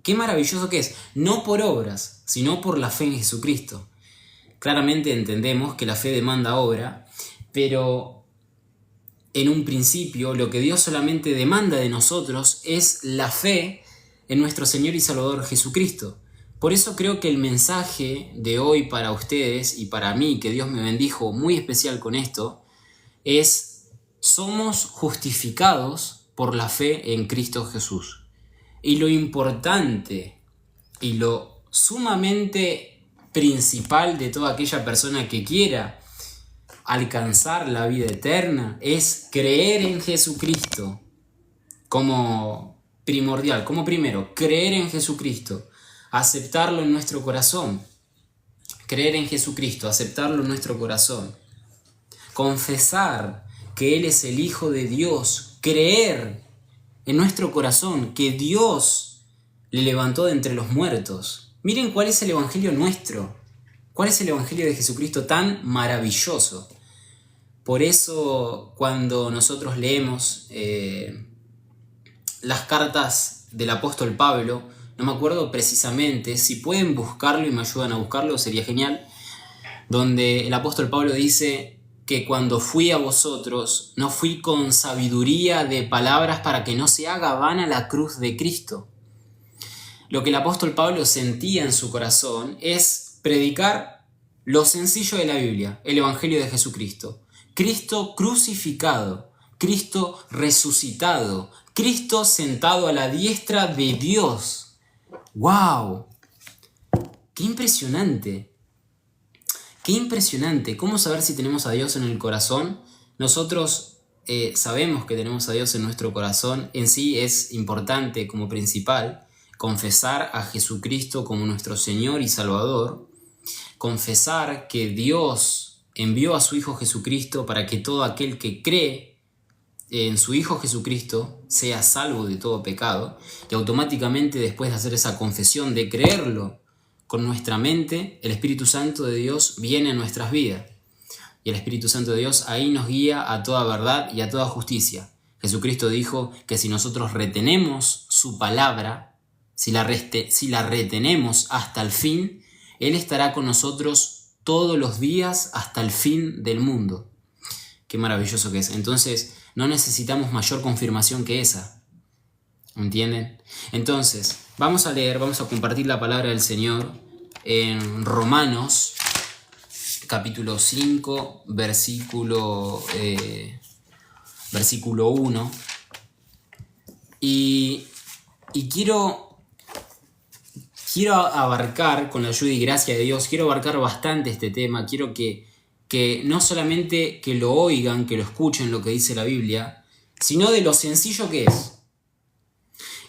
Qué maravilloso que es, no por obras, sino por la fe en Jesucristo. Claramente entendemos que la fe demanda obra, pero en un principio lo que Dios solamente demanda de nosotros es la fe en nuestro Señor y Salvador Jesucristo. Por eso creo que el mensaje de hoy para ustedes y para mí, que Dios me bendijo muy especial con esto, es: somos justificados por la fe en Cristo Jesús. Y lo importante y lo sumamente principal de toda aquella persona que quiera alcanzar la vida eterna es creer en Jesucristo como primordial, como primero, creer en Jesucristo, aceptarlo en nuestro corazón, creer en Jesucristo, aceptarlo en nuestro corazón, confesar que Él es el Hijo de Dios, creer en nuestro corazón que Dios le levantó de entre los muertos. Miren cuál es el evangelio nuestro, cuál es el evangelio de Jesucristo tan maravilloso. Por eso cuando nosotros leemos las cartas del apóstol Pablo, no me acuerdo precisamente, si pueden buscarlo y me ayudan a buscarlo sería genial, donde el apóstol Pablo dice que cuando fui a vosotros no fui con sabiduría de palabras para que no se haga vana la cruz de Cristo. Lo que el apóstol Pablo sentía en su corazón es predicar lo sencillo de la Biblia, el evangelio de Jesucristo. Cristo crucificado, Cristo resucitado, Cristo sentado a la diestra de Dios. ¡Wow! ¡Qué impresionante! ¡Qué impresionante! ¿Cómo saber si tenemos a Dios en el corazón? Nosotros sabemos que tenemos a Dios en nuestro corazón. En sí es importante como principal confesar a Jesucristo como nuestro Señor y Salvador. Confesar que Dios envió a su Hijo Jesucristo para que todo aquel que cree en su Hijo Jesucristo sea salvo de todo pecado. Y automáticamente después de hacer esa confesión, de creerlo con nuestra mente, el Espíritu Santo de Dios viene a nuestras vidas. Y el Espíritu Santo de Dios ahí nos guía a toda verdad y a toda justicia. Jesucristo dijo que si nosotros retenemos su palabra, si la retenemos hasta el fin, Él estará con nosotros todos los días hasta el fin del mundo. Qué maravilloso que es. Entonces, no necesitamos mayor confirmación que esa. ¿Entienden? Entonces, vamos a leer, vamos a compartir la palabra del Señor en Romanos, capítulo 5, versículo 1. Y quiero abarcar, con la ayuda y gracia de Dios, quiero abarcar bastante este tema. Quiero que no solamente que lo oigan, que lo escuchen lo que dice la Biblia, sino de lo sencillo que es.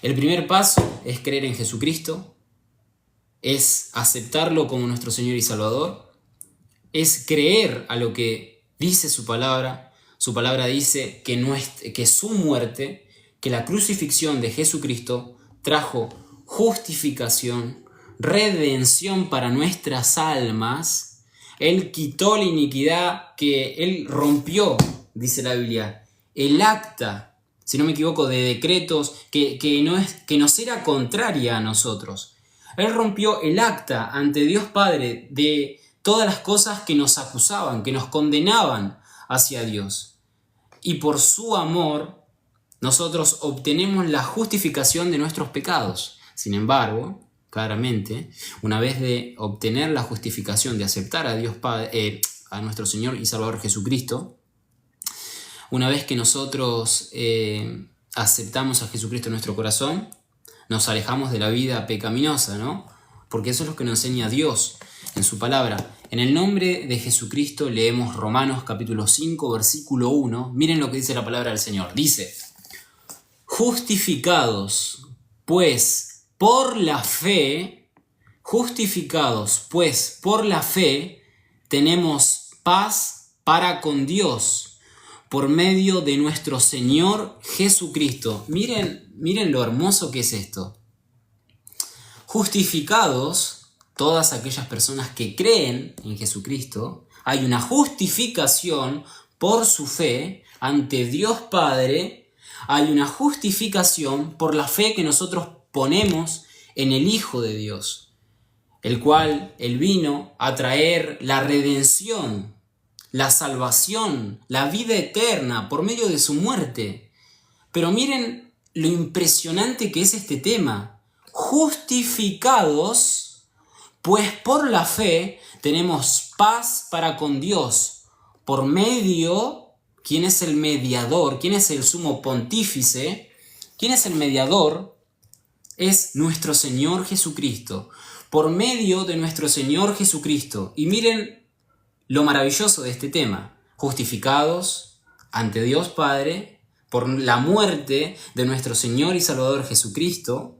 El primer paso es creer en Jesucristo, es aceptarlo como nuestro Señor y Salvador, es creer a lo que dice su palabra. Su palabra dice que su muerte, que la crucifixión de Jesucristo trajo justificación, redención para nuestras almas. Él quitó la iniquidad, que Él rompió, dice la Biblia, el acta, si no me equivoco, de decretos que nos era contraria a nosotros. Él rompió el acta ante Dios Padre de todas las cosas que nos acusaban, que nos condenaban hacia Dios. Y por su amor, nosotros obtenemos la justificación de nuestros pecados. Sin embargo, claramente, una vez de obtener la justificación, de aceptar a Dios Padre, a nuestro Señor y Salvador Jesucristo, una vez que nosotros aceptamos a Jesucristo en nuestro corazón, nos alejamos de la vida pecaminosa, ¿no? Porque eso es lo que nos enseña Dios en su palabra. En el nombre de Jesucristo leemos Romanos capítulo 5, versículo 1. Miren lo que dice la palabra del Señor. Dice: justificados pues por la fe, tenemos paz para con Dios por medio de nuestro Señor Jesucristo. Miren lo hermoso que es esto. Justificados, todas aquellas personas que creen en Jesucristo, hay una justificación por su fe ante Dios Padre, hay una justificación por la fe que nosotros ponemos en el Hijo de Dios, el cual Él vino a traer la redención, la salvación, la vida eterna por medio de su muerte. Pero miren lo impresionante que es este tema. Justificados, pues por la fe tenemos paz para con Dios, por medio, ¿quién es el mediador? ¿Quién es el sumo pontífice? ¿Quién es el mediador? Es nuestro Señor Jesucristo, por medio de nuestro Señor Jesucristo. Y miren lo maravilloso de este tema. Justificados ante Dios Padre, por la muerte de nuestro Señor y Salvador Jesucristo,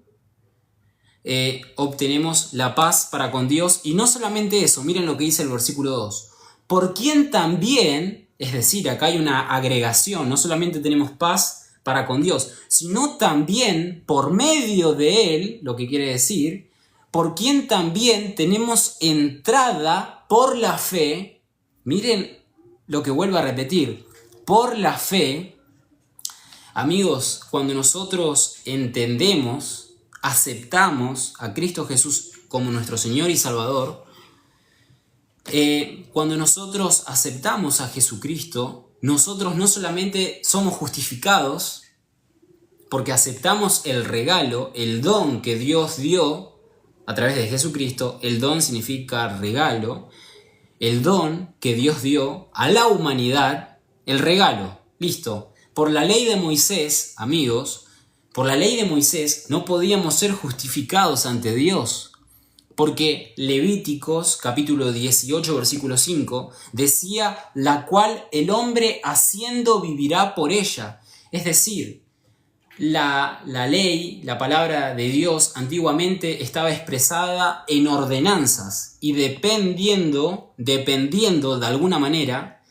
obtenemos la paz para con Dios. Y no solamente eso, miren lo que dice el versículo 2. Por quien también, es decir, acá hay una agregación, no solamente tenemos paz para con Dios, sino también por medio de Él, lo que quiere decir, por quien también tenemos entrada por la fe. Miren lo que vuelvo a repetir, por la fe. Amigos, cuando nosotros entendemos, aceptamos a Cristo Jesús como nuestro Señor y Salvador, cuando nosotros aceptamos a Jesucristo, nosotros no solamente somos justificados, porque aceptamos el regalo, el don que Dios dio a través de Jesucristo. El don significa regalo, el don que Dios dio a la humanidad, el regalo, listo. Por la ley de Moisés, amigos, por la ley de Moisés no podíamos ser justificados ante Dios, porque Levíticos capítulo 18 versículo 5 decía, la cual el hombre haciendo vivirá por ella. Es decir, la ley, la palabra de Dios antiguamente estaba expresada en ordenanzas y dependiendo de alguna manera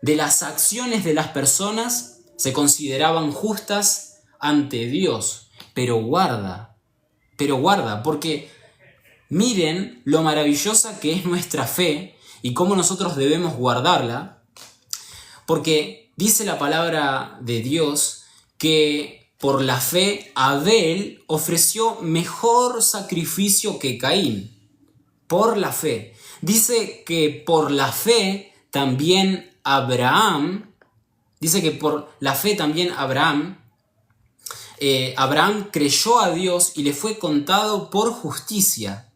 de las acciones de las personas se consideraban justas ante Dios. Pero guarda, porque miren lo maravillosa que es nuestra fe y cómo nosotros debemos guardarla, porque dice la palabra de Dios que por la fe Abel ofreció mejor sacrificio que Caín. Por la fe. Dice que por la fe también Abraham creyó a Dios y le fue contado por justicia.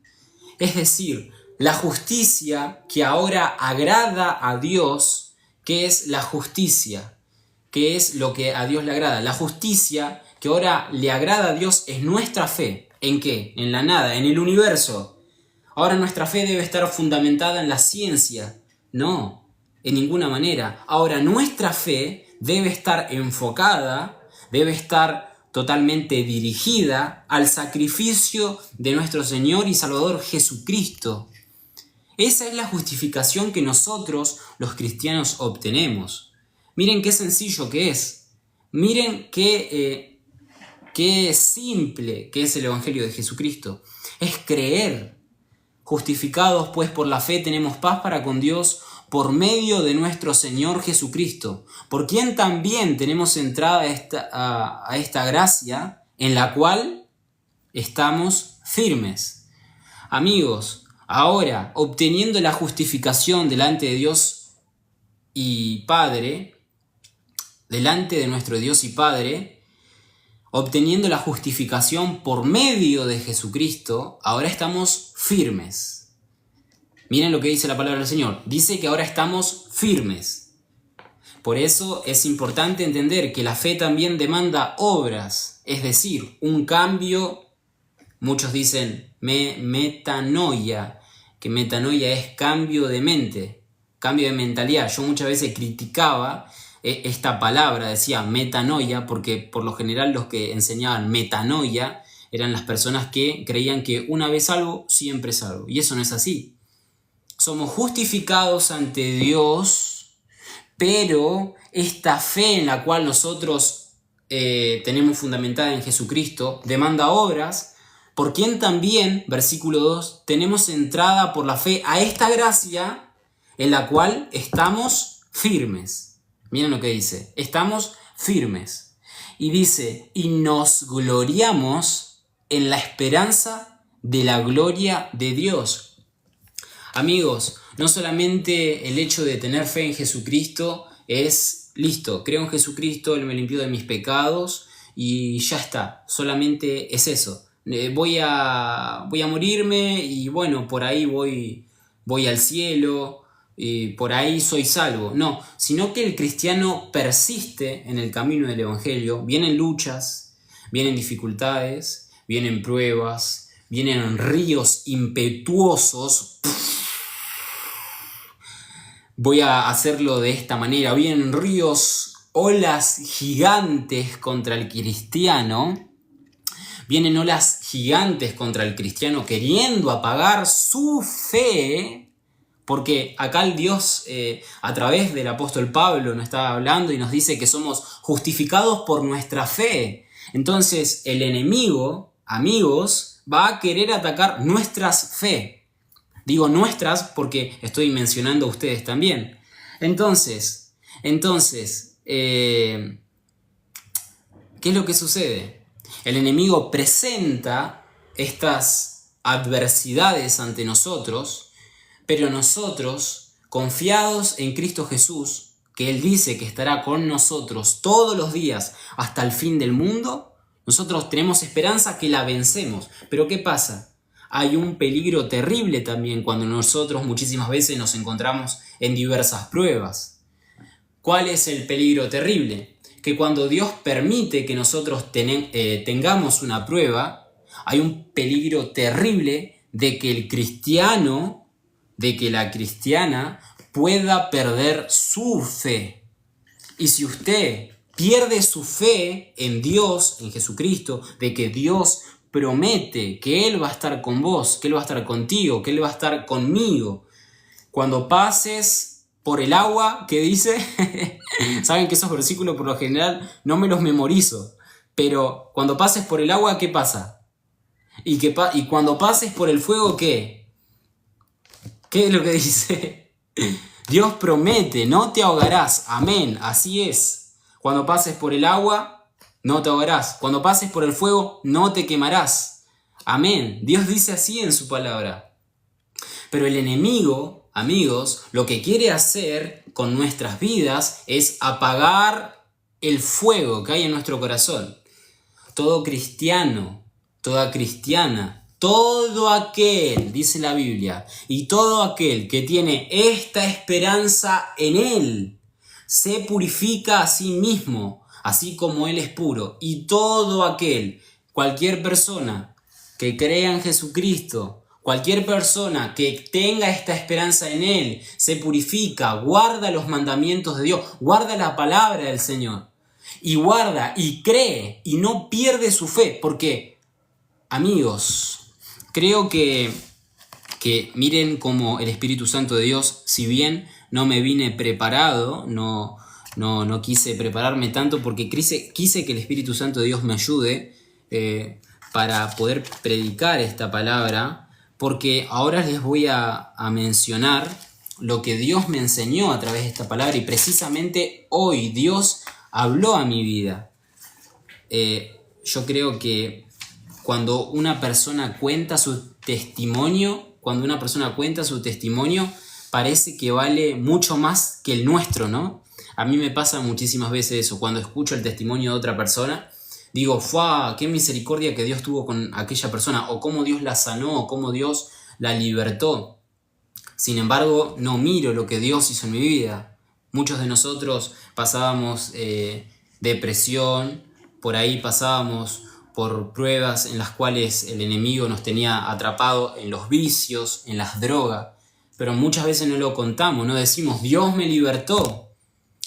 Es decir, la justicia que ahora agrada a Dios, ¿qué es la justicia? ¿Qué es lo que a Dios le agrada? La justicia que ahora le agrada a Dios es nuestra fe. ¿En qué? En la nada, en el universo. Ahora nuestra fe debe estar fundamentada en la ciencia. No, en ninguna manera. Ahora nuestra fe debe estar enfocada, debe estar totalmente dirigida al sacrificio de nuestro Señor y Salvador Jesucristo. Esa es la justificación que nosotros, los cristianos, obtenemos. Miren qué sencillo que es. Miren qué simple que es el Evangelio de Jesucristo. Es creer. Justificados pues por la fe tenemos paz para con Dios por medio de nuestro Señor Jesucristo, por quien también tenemos entrada a esta gracia en la cual estamos firmes. Amigos, ahora obteniendo la justificación delante de Dios y Padre, delante de nuestro Dios y Padre, obteniendo la justificación por medio de Jesucristo, ahora estamos firmes. Miren lo que dice la palabra del Señor. Dice que ahora estamos firmes. Por eso es importante entender que la fe también demanda obras, es decir, un cambio. Muchos dicen metanoia, que metanoia es cambio de mente, cambio de mentalidad. Yo muchas veces criticaba esta palabra, decía metanoia, porque por lo general los que enseñaban metanoia eran las personas que creían que una vez salvo, siempre salvo. Y eso no es así. Somos justificados ante Dios, pero esta fe en la cual nosotros tenemos fundamentada en Jesucristo demanda obras, por quien también, versículo 2, tenemos entrada por la fe a esta gracia en la cual estamos firmes. Miren lo que dice, estamos firmes. Y dice, y nos gloriamos en la esperanza de la gloria de Dios. Amigos, no solamente el hecho de tener fe en Jesucristo es listo, creo en Jesucristo, Él me limpió de mis pecados y ya está, solamente es eso. Voy a morirme y bueno, por ahí voy al cielo, y por ahí soy salvo. No, sino que el cristiano persiste en el camino del Evangelio. Vienen luchas, vienen dificultades, vienen pruebas, vienen ríos impetuosos. Voy a hacerlo de esta manera. Vienen ríos, olas gigantes contra el cristiano. Vienen olas gigantes contra el cristiano queriendo apagar su fe, porque acá el Dios a través del apóstol Pablo nos está hablando y nos dice que somos justificados por nuestra fe. Entonces el enemigo, amigos, va a querer atacar nuestras fe. Digo nuestras porque estoy mencionando a ustedes también. Entonces, ¿qué es lo que sucede? El enemigo presenta estas adversidades ante nosotros, pero nosotros, confiados en Cristo Jesús, que Él dice que estará con nosotros todos los días hasta el fin del mundo, nosotros tenemos esperanza que la vencemos. Pero ¿qué pasa? Hay un peligro terrible también cuando nosotros muchísimas veces nos encontramos en diversas pruebas. ¿Cuál es el peligro terrible? Que cuando Dios permite que nosotros tengamos una prueba, hay un peligro terrible de que el cristiano, de que la cristiana pueda perder su fe. Y si usted pierde su fe en Dios, en Jesucristo, de que Dios promete que Él va a estar con vos, que Él va a estar contigo, que Él va a estar conmigo, cuando pases por el agua, ¿qué dice? Saben que esos versículos por lo general no me los memorizo, pero cuando pases por el agua, ¿qué pasa? Y cuando pases por el fuego, ¿qué? ¿Qué es lo que dice? Dios promete, no te ahogarás. Amén, así es. Cuando pases por el agua, no te ahogarás. Cuando pases por el fuego, no te quemarás. Amén. Dios dice así en su palabra. Pero el enemigo, amigos, lo que quiere hacer con nuestras vidas es apagar el fuego que hay en nuestro corazón. Todo cristiano, toda cristiana, todo aquel, dice la Biblia, y todo aquel que tiene esta esperanza en Él, se purifica a sí mismo, así como Él es puro. Y todo aquel, cualquier persona que crea en Jesucristo, cualquier persona que tenga esta esperanza en Él, se purifica, guarda los mandamientos de Dios, guarda la palabra del Señor, y guarda y cree y no pierde su fe, porque, amigos, creo que miren cómo el Espíritu Santo de Dios, si bien no me vine preparado, no quise prepararme tanto porque quise que el Espíritu Santo de Dios me ayude para poder predicar esta palabra, porque ahora les voy a mencionar lo que Dios me enseñó a través de esta palabra y precisamente hoy Dios habló a mi vida. Yo creo que cuando una persona cuenta su testimonio, parece que vale mucho más que el nuestro, ¿no? A mí me pasa muchísimas veces eso, cuando escucho el testimonio de otra persona, digo, ¡fua! ¡Qué misericordia que Dios tuvo con aquella persona! O cómo Dios la sanó, o cómo Dios la libertó. Sin embargo, no miro lo que Dios hizo en mi vida. Muchos de nosotros pasábamos depresión, por ahí pasábamos por pruebas en las cuales el enemigo nos tenía atrapado en los vicios, en las drogas. Pero muchas veces no lo contamos, no decimos, Dios me libertó.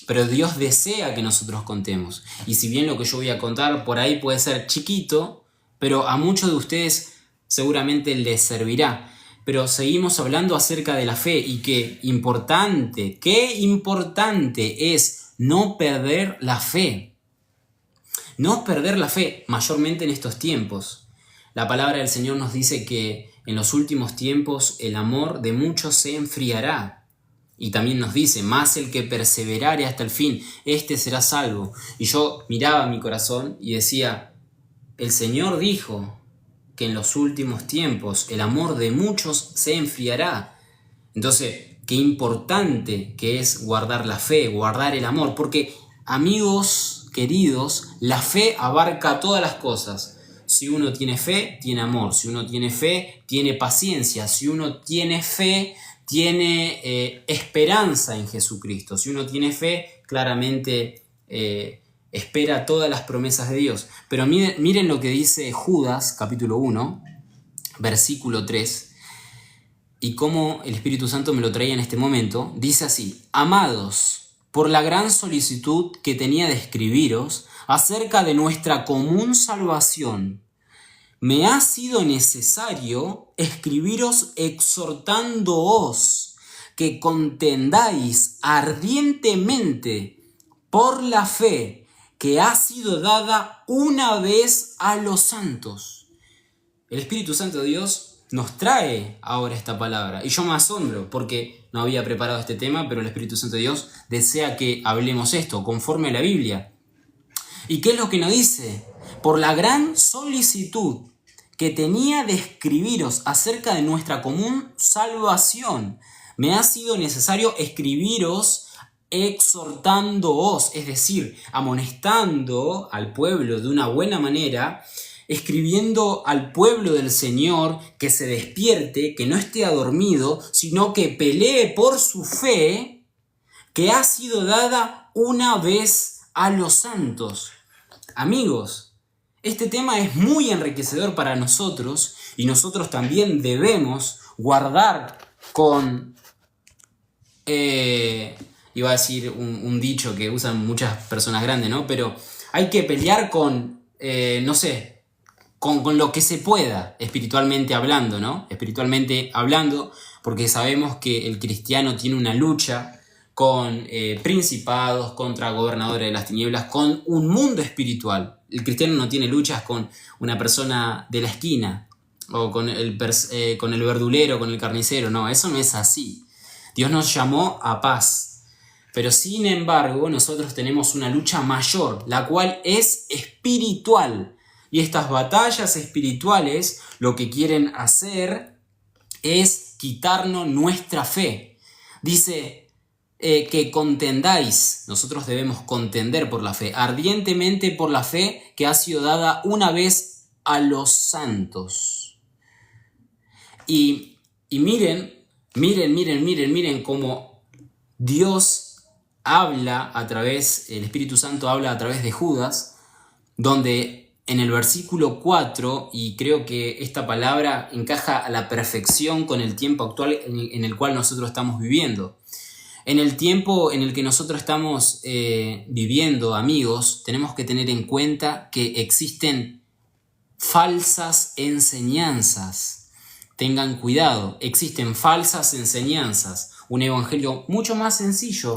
Pero Dios desea que nosotros contemos. Y si bien lo que yo voy a contar por ahí puede ser chiquito, pero a muchos de ustedes seguramente les servirá. Pero seguimos hablando acerca de la fe y qué importante es no perder la fe. No perder la fe, mayormente en estos tiempos. La palabra del Señor nos dice que en los últimos tiempos el amor de muchos se enfriará. Y también nos dice, más el que perseverare hasta el fin, este será salvo. Y yo miraba mi corazón y decía, el Señor dijo que en los últimos tiempos el amor de muchos se enfriará. Entonces, qué importante que es guardar la fe, guardar el amor, porque, amigos queridos, la fe abarca todas las cosas. Si uno tiene fe, tiene amor. Si uno tiene fe, tiene paciencia. Si uno tiene fe, tiene esperanza en Jesucristo. Si uno tiene fe, claramente espera todas las promesas de Dios. Pero miren lo que dice Judas, capítulo 1, versículo 3, y cómo el Espíritu Santo me lo traía en este momento. Dice así: amados, por la gran solicitud que tenía de escribiros acerca de nuestra común salvación, me ha sido necesario escribiros exhortándoos que contendáis ardientemente por la fe que ha sido dada una vez a los santos. El Espíritu Santo de Dios nos trae ahora esta palabra, y yo me asombro porque no había preparado este tema, pero el Espíritu Santo de Dios desea que hablemos esto conforme a la Biblia. ¿Y qué es lo que nos dice? Por la gran solicitud que tenía de escribiros acerca de nuestra común salvación, me ha sido necesario escribiros exhortándoos, es decir, amonestando al pueblo de una buena manera, escribiendo al pueblo del Señor que se despierte, que no esté adormido, sino que pelee por su fe, que ha sido dada una vez a los santos. Amigos, este tema es muy enriquecedor para nosotros y nosotros también debemos guardar con, iba a decir un dicho que usan muchas personas grandes, ¿no? Pero hay que pelear con, con lo que se pueda, espiritualmente hablando, ¿no? Espiritualmente hablando, porque sabemos que el cristiano tiene una lucha con principados, contra gobernadores de las tinieblas, con un mundo espiritual. El cristiano no tiene luchas con una persona de la esquina, o con el verdulero, con el carnicero. No, eso no es así. Dios nos llamó a paz. Pero sin embargo, nosotros tenemos una lucha mayor, la cual es espiritual. Y estas batallas espirituales lo que quieren hacer es quitarnos nuestra fe. Dice que contendáis, nosotros debemos contender por la fe, ardientemente por la fe que ha sido dada una vez a los santos. Y miren cómo Dios habla a través, el Espíritu Santo habla a través de Judas, donde en el versículo 4, y creo que esta palabra encaja a la perfección con el tiempo actual en el cual nosotros estamos viviendo. En el tiempo en el que nosotros estamos viviendo, amigos, tenemos que tener en cuenta que existen falsas enseñanzas. Tengan cuidado, existen falsas enseñanzas. Un evangelio mucho más sencillo.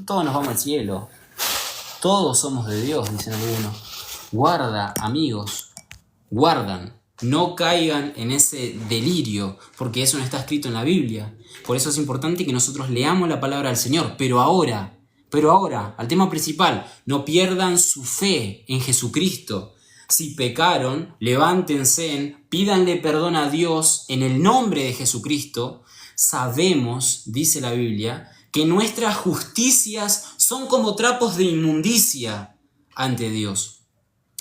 Todos nos vamos al cielo. Todos somos de Dios, dicen algunos. Guarda, amigos, guardan. No caigan en ese delirio, porque eso no está escrito en la Biblia. Por eso es importante que nosotros leamos la palabra del Señor. Pero ahora, al tema principal, no pierdan su fe en Jesucristo. Si pecaron, levántense, pídanle perdón a Dios en el nombre de Jesucristo. Sabemos, dice la Biblia, que nuestras justicias son como trapos de inmundicia ante Dios.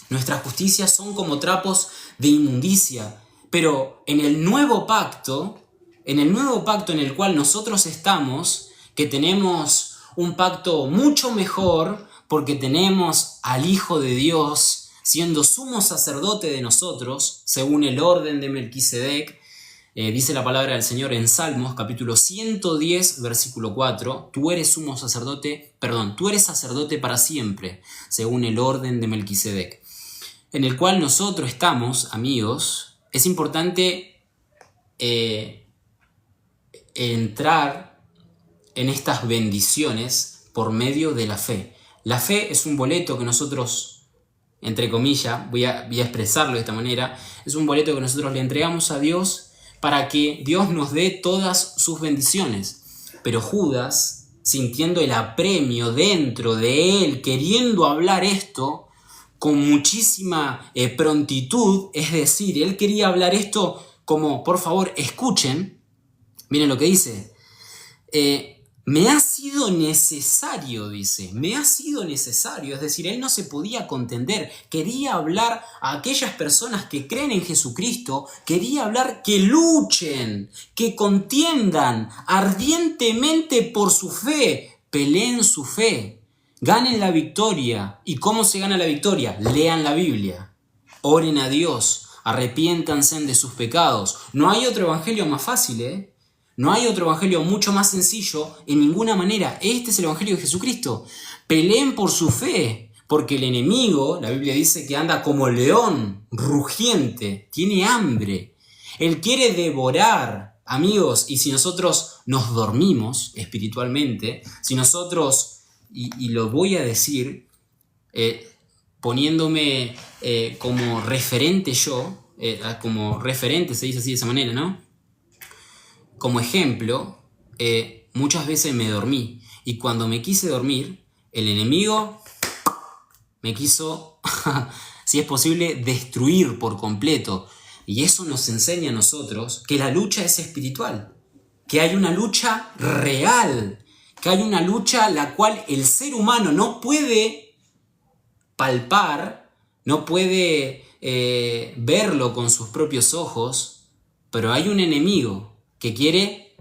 Nuestras justicias son como trapos de inmundicia. Pero en el nuevo pacto en el cual nosotros estamos, que tenemos un pacto mucho mejor, porque tenemos al Hijo de Dios siendo sumo sacerdote de nosotros, según el orden de Melquisedec, dice la palabra del Señor en Salmos, capítulo 110, versículo 4, tú eres sacerdote para siempre, según el orden de Melquisedec, en el cual nosotros estamos, amigos. Es importante entrar en estas bendiciones por medio de la fe. La fe es un boleto que nosotros, entre comillas, voy a expresarlo de esta manera, es un boleto que nosotros le entregamos a Dios para que Dios nos dé todas sus bendiciones. Pero Judas, sintiendo el apremio dentro de él, queriendo hablar esto, con muchísima prontitud, es decir, él quería hablar esto como, por favor, escuchen, miren lo que dice, me ha sido necesario, dice, me ha sido necesario, es decir, él no se podía contender, quería hablar a aquellas personas que creen en Jesucristo, quería hablar que luchen, que contiendan ardientemente por su fe, peleen su fe, ganen la victoria. ¿Y cómo se gana la victoria? Lean la Biblia, oren a Dios, arrepiéntanse de sus pecados. No hay otro evangelio más fácil, ¿eh? No hay otro evangelio mucho más sencillo en ninguna manera. Este es el evangelio de Jesucristo. Peleen por su fe, porque el enemigo, la Biblia dice que anda como león, rugiente, tiene hambre. Él quiere devorar, amigos, y si nosotros nos dormimos espiritualmente, si nosotros, y lo voy a decir poniéndome como referente yo, como referente se dice así de esa manera, ¿no? Como ejemplo, muchas veces me dormí y cuando me quise dormir, el enemigo me quiso, si es posible, destruir por completo. Y eso nos enseña a nosotros que la lucha es espiritual, que hay una lucha real, que hay una lucha la cual el ser humano no puede palpar, no puede verlo con sus propios ojos, pero hay un enemigo que quiere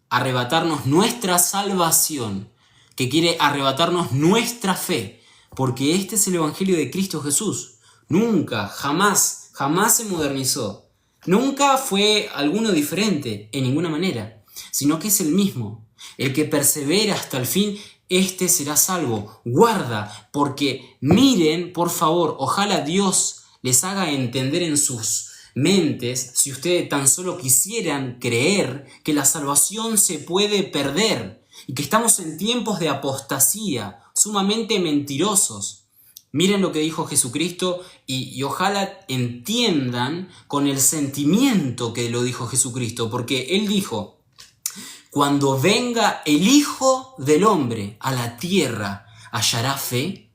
arrebatarnos nuestra salvación, que quiere arrebatarnos nuestra fe, porque este es el evangelio de Cristo Jesús. Nunca, jamás se modernizó. Nunca fue alguno diferente, en ninguna manera, sino que es el mismo. El que persevera hasta el fin, este será salvo. Guarda, porque miren, por favor, ojalá Dios les haga entender en sus mentes, si ustedes tan solo quisieran creer que la salvación se puede perder y que estamos en tiempos de apostasía, sumamente mentirosos. Miren lo que dijo Jesucristo y ojalá entiendan con el sentimiento que lo dijo Jesucristo, porque Él dijo, cuando venga el Hijo del Hombre a la tierra, ¿hallará fe?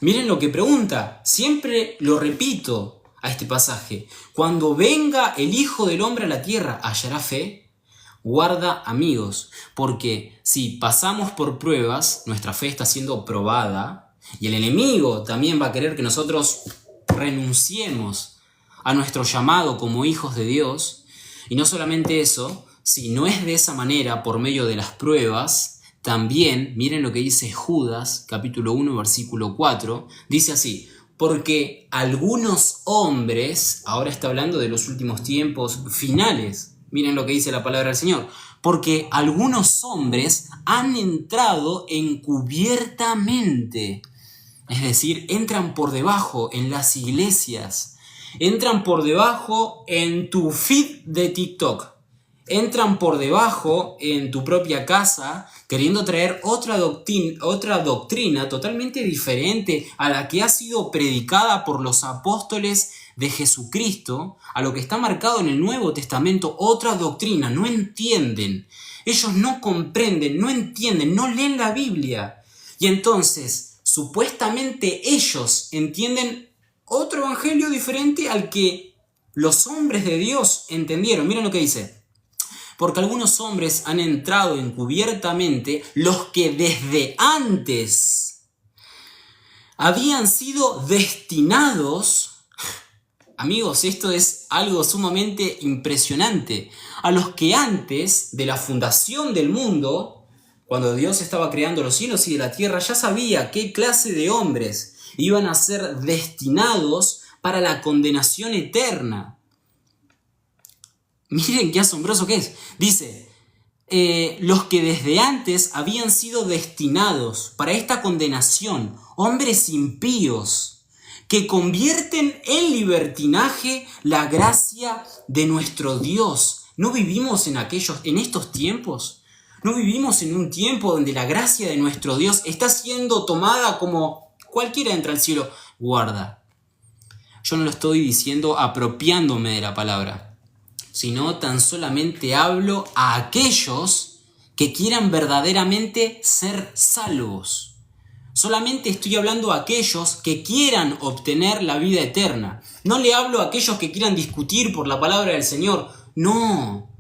Miren lo que pregunta, siempre lo repito a este pasaje. Cuando venga el Hijo del Hombre a la tierra, ¿hallará fe? Guarda, amigos, porque si pasamos por pruebas, nuestra fe está siendo probada y el enemigo también va a querer que nosotros renunciemos a nuestro llamado como hijos de Dios. Y no solamente eso, si no es de esa manera por medio de las pruebas, también, miren lo que dice Judas, capítulo 1, versículo 4, dice así, porque algunos hombres, ahora está hablando de los últimos tiempos finales, miren lo que dice la palabra del Señor, porque algunos hombres han entrado encubiertamente, es decir, entran por debajo en las iglesias, entran por debajo en tu feed de TikTok, entran por debajo en tu propia casa queriendo traer otra doctrina totalmente diferente a la que ha sido predicada por los apóstoles de Jesucristo, a lo que está marcado en el Nuevo Testamento, otra doctrina. No entienden, ellos no comprenden, no entienden, no leen la Biblia. Y entonces, supuestamente ellos entienden otro evangelio diferente al que los hombres de Dios entendieron. Miren lo que dice. Porque algunos hombres han entrado encubiertamente, los que desde antes habían sido destinados, amigos, esto es algo sumamente impresionante, a los que antes de la fundación del mundo, cuando Dios estaba creando los cielos y de la tierra, ya sabía qué clase de hombres iban a ser destinados para la condenación eterna. Miren qué asombroso que es. Dice, los que desde antes habían sido destinados para esta condenación, hombres impíos, que convierten en libertinaje la gracia de nuestro Dios. ¿No vivimos en estos tiempos? ¿No vivimos en un tiempo donde la gracia de nuestro Dios está siendo tomada como cualquiera entra al cielo? Guarda. Yo no lo estoy diciendo apropiándome de la palabra, sino tan solamente hablo a aquellos que quieran verdaderamente ser salvos. Solamente estoy hablando a aquellos que quieran obtener la vida eterna. No le hablo a aquellos que quieran discutir por la palabra del Señor. No,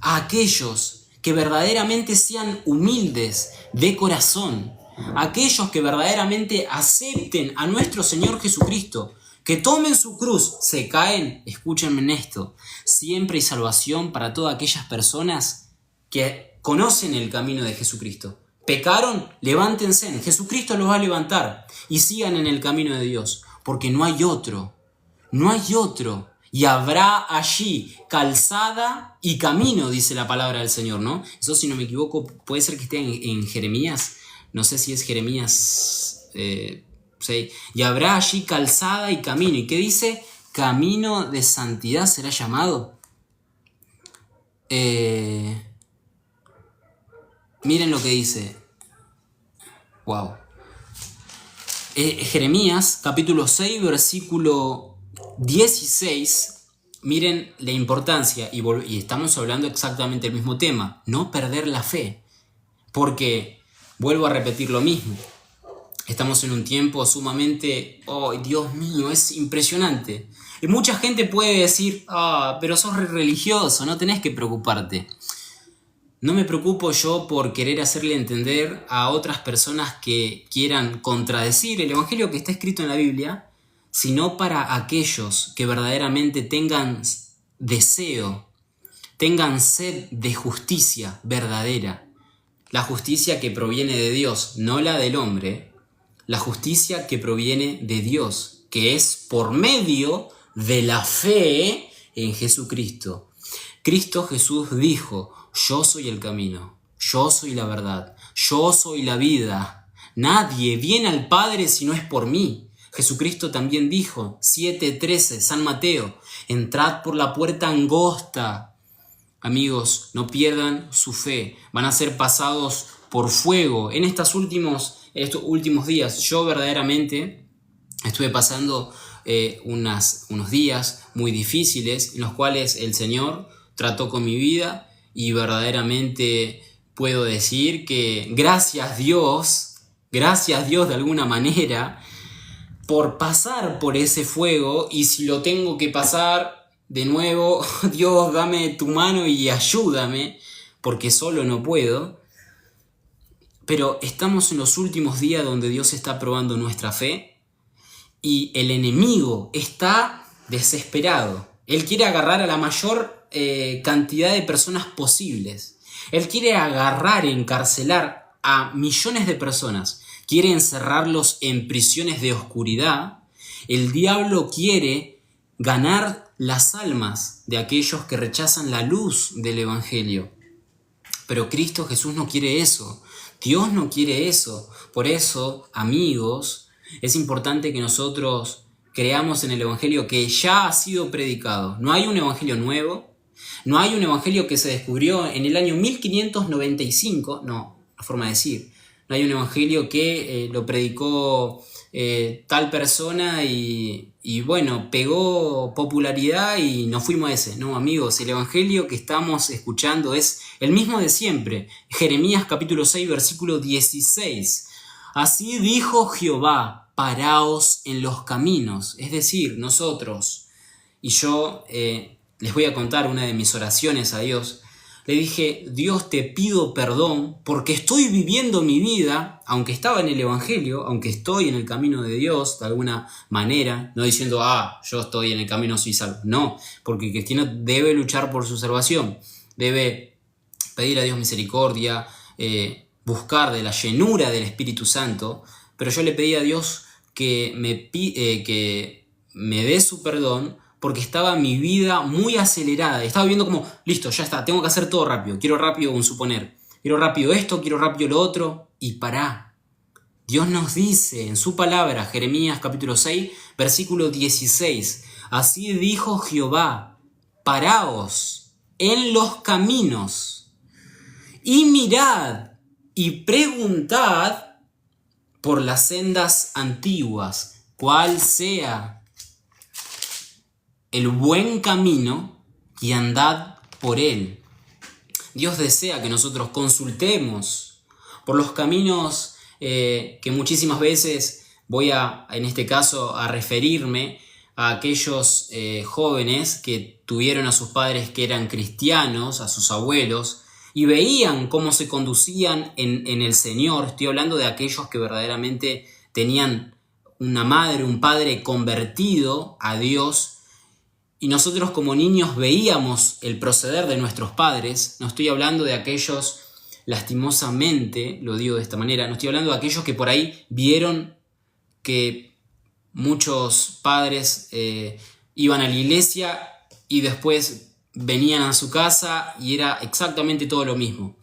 a aquellos que verdaderamente sean humildes de corazón. Aquellos que verdaderamente acepten a nuestro Señor Jesucristo. Que tomen su cruz, se caen. Escúchenme en esto. Siempre hay salvación para todas aquellas personas que conocen el camino de Jesucristo. Pecaron, levántense, Jesucristo los va a levantar y sigan en el camino de Dios, porque no hay otro, y habrá allí calzada y camino, dice la palabra del Señor, ¿no? Eso, si no me equivoco, puede ser que esté en Jeremías, no sé si es Jeremías 6, y habrá allí calzada y camino, ¿y qué dice? Camino de santidad será llamado. Miren lo que dice. Wow. Jeremías, capítulo 6, versículo 16. Miren la importancia, y estamos hablando exactamente del mismo tema. No perder la fe. Porque, vuelvo a repetir lo mismo. Estamos en un tiempo sumamente... ¡Oh, Dios mío! Es impresionante. Y mucha gente puede decir, pero sos religioso, no tenés que preocuparte. No me preocupo yo por querer hacerle entender a otras personas que quieran contradecir el evangelio que está escrito en la Biblia, sino para aquellos que verdaderamente tengan deseo, tengan sed de justicia verdadera. La justicia que proviene de Dios, no la del hombre. La justicia que proviene de Dios, que es por medio de la fe en Jesucristo. Cristo Jesús dijo: yo soy el camino, yo soy la verdad, yo soy la vida. Nadie viene al Padre si no es por mí. Jesucristo también dijo, 7:13, San Mateo, entrad por la puerta angosta. Amigos, no pierdan su fe, van a ser pasados por fuego. En estos últimos días, yo verdaderamente estuve pasando unos días muy difíciles en los cuales el Señor trató con mi vida. Y verdaderamente puedo decir que gracias Dios de alguna manera por pasar por ese fuego, y si lo tengo que pasar de nuevo, Dios, dame tu mano y ayúdame, porque solo no puedo. Pero estamos en los últimos días donde Dios está probando nuestra fe y el enemigo está desesperado. Él quiere agarrar a la mayor cantidad de personas posibles. Él quiere agarrar, encarcelar a millones de personas. Quiere encerrarlos en prisiones de oscuridad. El diablo quiere ganar las almas de aquellos que rechazan la luz del evangelio. Pero Cristo Jesús no quiere eso. Dios no quiere eso. Por eso, amigos, es importante que nosotros creamos en el evangelio que ya ha sido predicado. No hay un evangelio nuevo. No hay un evangelio que se descubrió en el año 1595, no, la forma de decir. No hay un evangelio que lo predicó tal persona y bueno, pegó popularidad y nos fuimos a ese. No, amigos, el evangelio que estamos escuchando es el mismo de siempre. Jeremías capítulo 6, versículo 16. Así dijo Jehová, paraos en los caminos. Es decir, nosotros, y yo... les voy a contar una de mis oraciones a Dios. Le dije, Dios, te pido perdón porque estoy viviendo mi vida, aunque estaba en el evangelio, aunque estoy en el camino de Dios de alguna manera, no diciendo, yo estoy en el camino, soy salvo. No, porque el cristiano debe luchar por su salvación, debe pedir a Dios misericordia, buscar de la llenura del Espíritu Santo, pero yo le pedí a Dios que me dé su perdón, porque estaba mi vida muy acelerada. Estaba viviendo como, listo, ya está, tengo que hacer todo rápido. Quiero rápido un suponer. Quiero rápido esto, quiero rápido lo otro. Y pará. Dios nos dice en su palabra, Jeremías capítulo 6, versículo 16. Así dijo Jehová, paraos en los caminos y mirad y preguntad por las sendas antiguas, cuál sea el buen camino, y andad por él. Dios desea que nosotros consultemos por los caminos que muchísimas veces voy en este caso, a referirme a aquellos jóvenes que tuvieron a sus padres que eran cristianos, a sus abuelos, y veían cómo se conducían en el Señor. Estoy hablando de aquellos que verdaderamente tenían una madre, un padre convertido a Dios, y nosotros como niños veíamos el proceder de nuestros padres. No estoy hablando de aquellos, lastimosamente, lo digo de esta manera, no estoy hablando de aquellos que por ahí vieron que muchos padres iban a la iglesia y después venían a su casa y era exactamente todo lo mismo.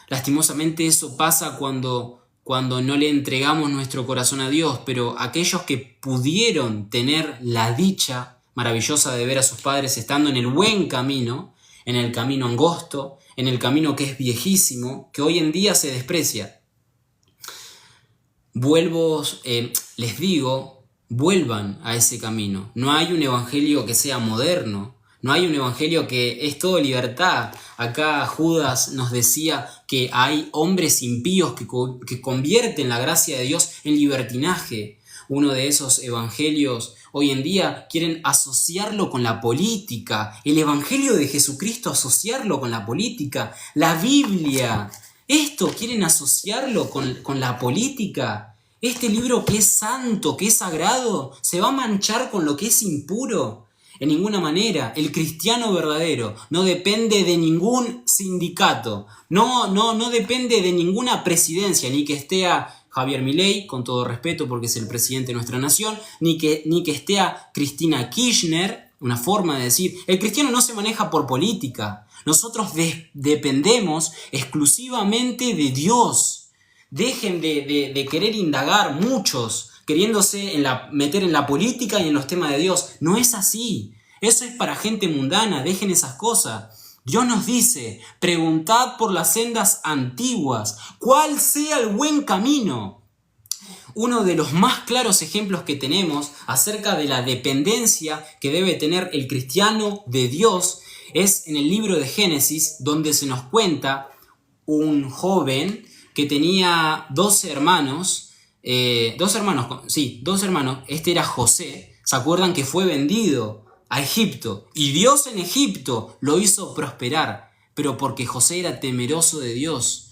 Lastimosamente eso pasa cuando no le entregamos nuestro corazón a Dios, pero aquellos que pudieron tener la dicha maravillosa de ver a sus padres estando en el buen camino, en el camino angosto, en el camino que es viejísimo, que hoy en día se desprecia. Les digo, vuelvan a ese camino. No hay un evangelio que sea moderno, no hay un evangelio que es todo libertad. Acá Judas nos decía que hay hombres impíos que convierten la gracia de Dios en libertinaje. Uno de esos evangelios hoy en día quieren asociarlo con la política. El evangelio de Jesucristo, asociarlo con la política. La Biblia, esto quieren asociarlo con la política. Este libro que es santo, que es sagrado, ¿se va a manchar con lo que es impuro? En ninguna manera. El cristiano verdadero no depende de ningún sindicato, no depende de ninguna presidencia, ni que esté a Javier Milei, con todo respeto porque es el presidente de nuestra nación, ni que esté a Cristina Kirchner, una forma de decir, el cristiano no se maneja por política, nosotros dependemos exclusivamente de Dios. Dejen de querer indagar muchos, queriéndose meter en la política y en los temas de Dios. No es así. Eso es para gente mundana. Dejen esas cosas. Dios nos dice, preguntad por las sendas antiguas, cuál sea el buen camino. Uno de los más claros ejemplos que tenemos acerca de la dependencia que debe tener el cristiano de Dios es en el libro de Génesis, donde se nos cuenta un joven que tenía dos hermanos. Este era José. ¿Se acuerdan que fue vendido a Egipto? Y Dios en Egipto lo hizo prosperar, pero porque José era temeroso de Dios.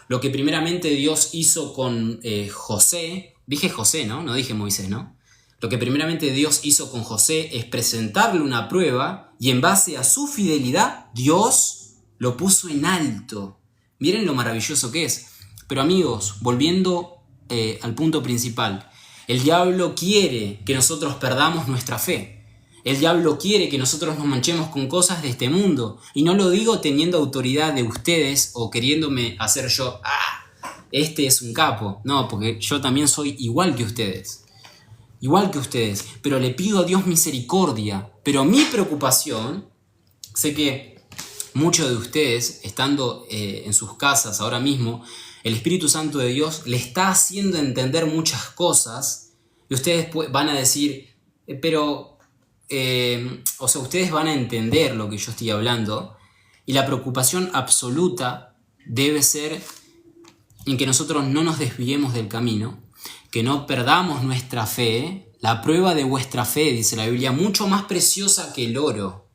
Lo que primeramente Dios hizo con José, dije José, ¿no? No dije Moisés, ¿no? Lo que primeramente Dios hizo con José es presentarle una prueba y en base a su fidelidad, Dios lo puso en alto. Miren lo maravilloso que es. Pero amigos, volviendo al punto principal, el diablo quiere que nosotros perdamos nuestra fe. El diablo quiere que nosotros nos manchemos con cosas de este mundo. Y no lo digo teniendo autoridad de ustedes o queriéndome hacer yo, este es un capo. No, porque yo también soy igual que ustedes. Igual que ustedes. Pero le pido a Dios misericordia. Pero mi preocupación, sé que muchos de ustedes, estando en sus casas ahora mismo, el Espíritu Santo de Dios le está haciendo entender muchas cosas y ustedes van a decir, ustedes van a entender lo que yo estoy hablando y la preocupación absoluta debe ser en que nosotros no nos desviemos del camino, que no perdamos nuestra fe. La prueba de vuestra fe, dice la Biblia, mucho más preciosa que el oro.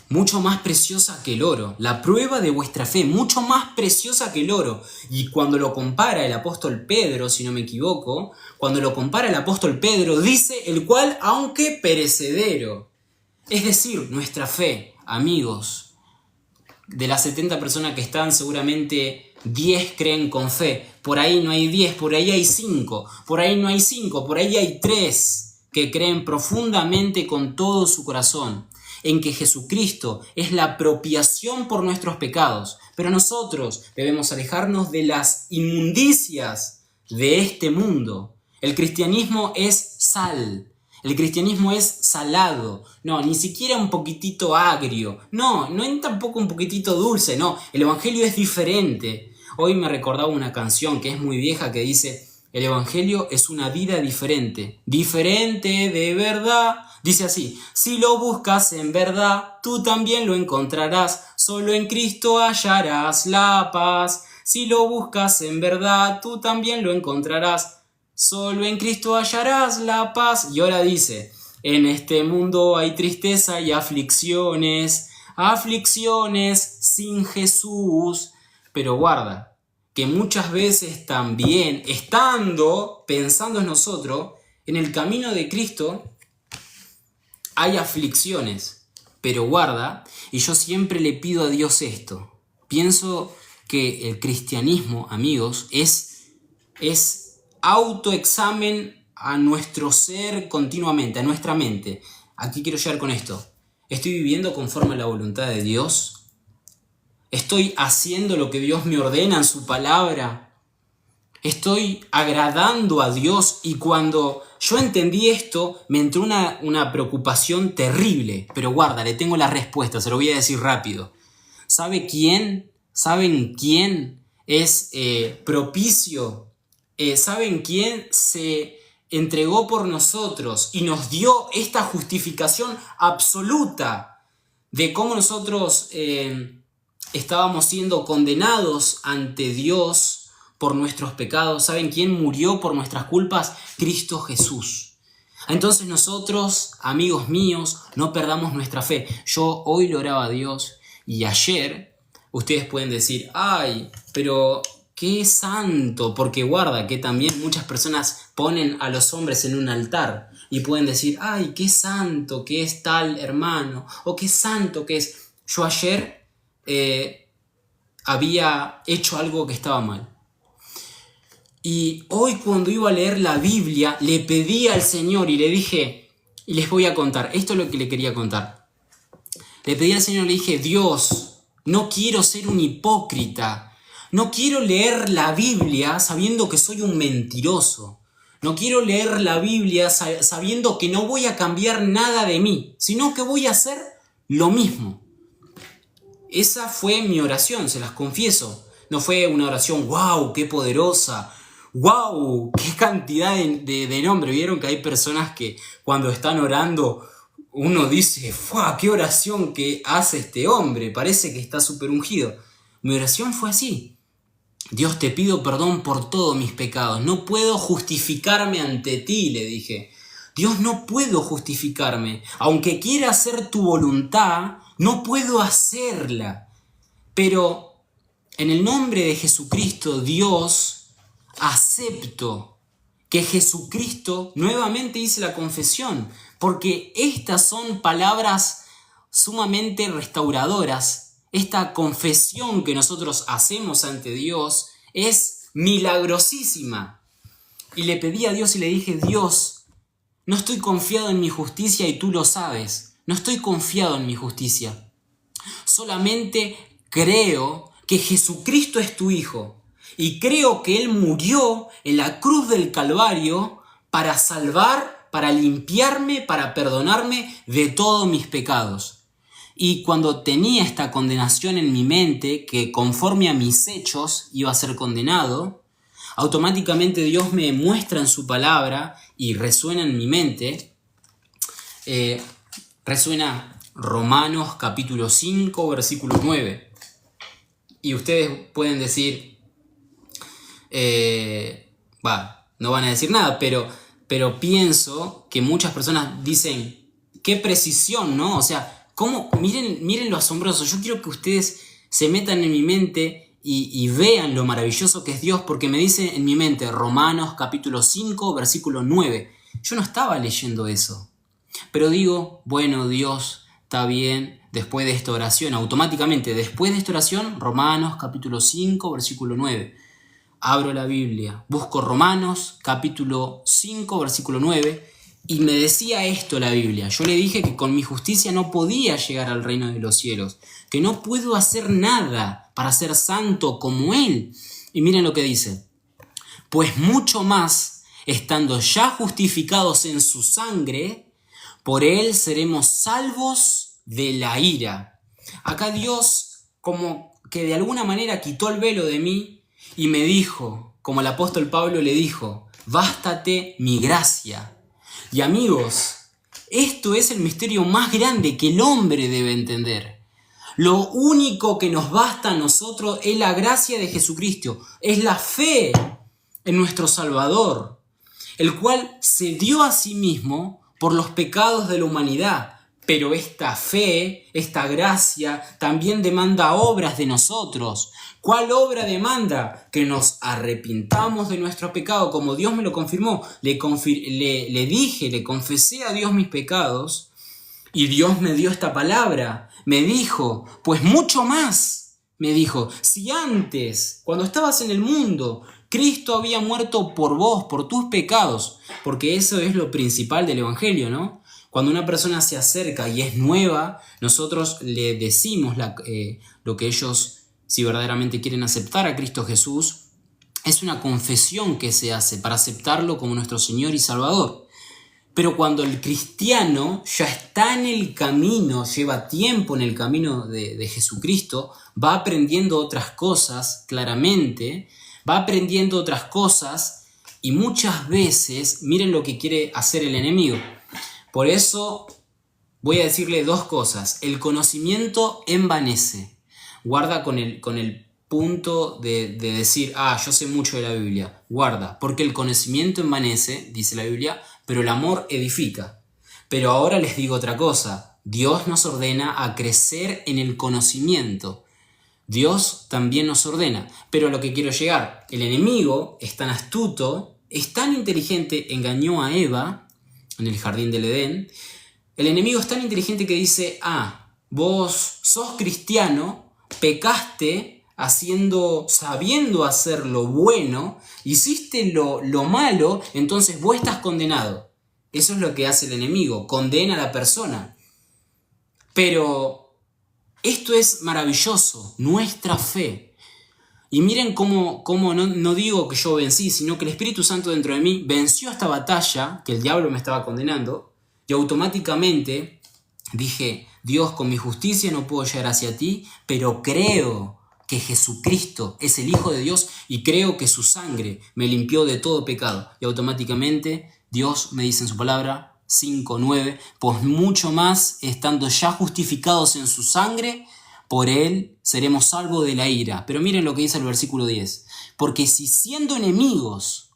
Mucho más preciosa que el oro. La prueba de vuestra fe, mucho más preciosa que el oro. Y cuando lo compara el apóstol Pedro, si no me equivoco, cuando lo compara el apóstol Pedro, dice el cual, aunque perecedero. Es decir, nuestra fe, amigos, de las 70 personas que están, seguramente 10 creen con fe. Por ahí no hay 10, por ahí hay 5. Por ahí no hay 5, por ahí hay 3 que creen profundamente con todo su corazón en que Jesucristo es la propiación por nuestros pecados. Pero nosotros debemos alejarnos de las inmundicias de este mundo. El cristianismo es sal. El cristianismo es salado. No, ni siquiera un poquitito agrio. No es tampoco un poquitito dulce. No, el evangelio es diferente. Hoy me recordaba una canción que es muy vieja que dice: el evangelio es una vida diferente. Diferente de verdad. Dice así: si lo buscas en verdad, tú también lo encontrarás. Solo en Cristo hallarás la paz. Si lo buscas en verdad, tú también lo encontrarás. Solo en Cristo hallarás la paz. Y ahora dice, en este mundo hay tristeza y aflicciones, aflicciones sin Jesús. Pero guarda, que muchas veces también, pensando en nosotros, en el camino de Cristo, hay aflicciones. Pero guarda, y yo siempre le pido a Dios esto. Pienso que el cristianismo, amigos, es autoexamen a nuestro ser continuamente, a nuestra mente. Aquí quiero llegar con esto. ¿Estoy viviendo conforme a la voluntad de Dios? ¿Estoy haciendo lo que Dios me ordena en su palabra? ¿Estoy agradando a Dios? Y cuando yo entendí esto, me entró una preocupación terrible. Pero guarda, le tengo la respuesta, se lo voy a decir rápido. ¿Saben quién es propicio? ¿Saben quién se entregó por nosotros y nos dio esta justificación absoluta de cómo nosotros estábamos siendo condenados ante Dios por nuestros pecados? ¿Saben quién murió por nuestras culpas? Cristo Jesús. Entonces nosotros, amigos míos, no perdamos nuestra fe. Yo hoy le oraba a Dios y ayer ustedes pueden decir, ay, pero qué santo, porque guarda que también muchas personas ponen a los hombres en un altar y pueden decir, ay, qué santo que es tal hermano, o qué santo que es. Yo ayer había hecho algo que estaba mal. Y hoy cuando iba a leer la Biblia, le pedí al Señor y le dije, y les voy a contar, esto es lo que le quería contar. Le pedí al Señor, le dije, Dios, no quiero ser un hipócrita. No quiero leer la Biblia sabiendo que soy un mentiroso. No quiero leer la Biblia sabiendo que no voy a cambiar nada de mí, sino que voy a hacer lo mismo. Esa fue mi oración, se las confieso. No fue una oración, wow, qué poderosa, wow, qué cantidad de nombres. Vieron que hay personas que cuando están orando, uno dice, ¡fua! ¡Qué oración que hace este hombre! Parece que está súper ungido. Mi oración fue así. Dios, te pido perdón por todos mis pecados. No puedo justificarme ante ti, le dije. Dios, no puedo justificarme. Aunque quiera hacer tu voluntad, no puedo hacerla. Pero en el nombre de Jesucristo, Dios, acepto que Jesucristo, nuevamente hice la confesión, porque estas son palabras sumamente restauradoras. Esta confesión que nosotros hacemos ante Dios es milagrosísima. Y le pedí a Dios y le dije, Dios, no estoy confiado en mi justicia y tú lo sabes. No estoy confiado en mi justicia. Solamente creo que Jesucristo es tu Hijo. Y creo que Él murió en la cruz del Calvario para salvar, para limpiarme, para perdonarme de todos mis pecados. Y cuando tenía esta condenación en mi mente, que conforme a mis hechos iba a ser condenado, automáticamente Dios me muestra en su palabra y resuena en mi mente, resuena Romanos capítulo 5, versículo 9. Y ustedes pueden decir, no van a decir nada, pero pienso que muchas personas dicen, qué precisión, ¿no? O sea, ¿cómo? Miren lo asombroso. Yo quiero que ustedes se metan en mi mente y vean lo maravilloso que es Dios, porque me dice en mi mente Romanos capítulo 5, versículo 9. Yo no estaba leyendo eso. Pero digo, bueno, Dios, está bien, después de esta oración, automáticamente después de esta oración, Romanos capítulo 5, versículo 9. Abro la Biblia, busco Romanos capítulo 5, versículo 9. Y me decía esto la Biblia. Yo le dije que con mi justicia no podía llegar al reino de los cielos, que no puedo hacer nada para ser santo como Él. Y miren lo que dice. Pues mucho más, estando ya justificados en su sangre, por Él seremos salvos de la ira. Acá Dios como que de alguna manera quitó el velo de mí y me dijo, como el apóstol Pablo le dijo, bástate mi gracia. Y amigos, esto es el misterio más grande que el hombre debe entender. Lo único que nos basta a nosotros es la gracia de Jesucristo, es la fe en nuestro Salvador, el cual se dio a sí mismo por los pecados de la humanidad. Pero esta fe, esta gracia, también demanda obras de nosotros. ¿Cuál obra demanda? Que nos arrepintamos de nuestro pecado, como Dios me lo confirmó. Le confesé a Dios mis pecados, y Dios me dio esta palabra. Me dijo, pues mucho más. Me dijo, si antes, cuando estabas en el mundo, Cristo había muerto por vos, por tus pecados, porque eso es lo principal del Evangelio, ¿no? Cuando una persona se acerca y es nueva, nosotros le decimos lo que ellos, si verdaderamente quieren aceptar a Cristo Jesús, es una confesión que se hace para aceptarlo como nuestro Señor y Salvador. Pero cuando el cristiano ya está en el camino, lleva tiempo en el camino de Jesucristo, va aprendiendo otras cosas claramente, va aprendiendo otras cosas y muchas veces, miren lo que quiere hacer el enemigo. Por eso voy a decirle dos cosas. El conocimiento envanece. Guarda con el punto de decir, yo sé mucho de la Biblia. Guarda, porque el conocimiento envanece, dice la Biblia, pero el amor edifica. Pero ahora les digo otra cosa. Dios nos ordena a crecer en el conocimiento. Dios también nos ordena. Pero a lo que quiero llegar, el enemigo es tan astuto, es tan inteligente, engañó a Eva en el jardín del Edén. El enemigo es tan inteligente que dice, vos sos cristiano, pecaste sabiendo hacer lo bueno, hiciste lo malo, entonces vos estás condenado. Eso es lo que hace el enemigo, condena a la persona. Pero esto es maravilloso, nuestra fe. Y miren cómo no digo que yo vencí, sino que el Espíritu Santo dentro de mí venció esta batalla que el diablo me estaba condenando, y automáticamente dije, Dios, con mi justicia no puedo llegar hacia ti, pero creo que Jesucristo es el Hijo de Dios y creo que su sangre me limpió de todo pecado. Y automáticamente Dios me dice en su palabra, 5:9, pues mucho más, estando ya justificados en su sangre, por él seremos salvos de la ira. Pero miren lo que dice el versículo 10. Porque si siendo enemigos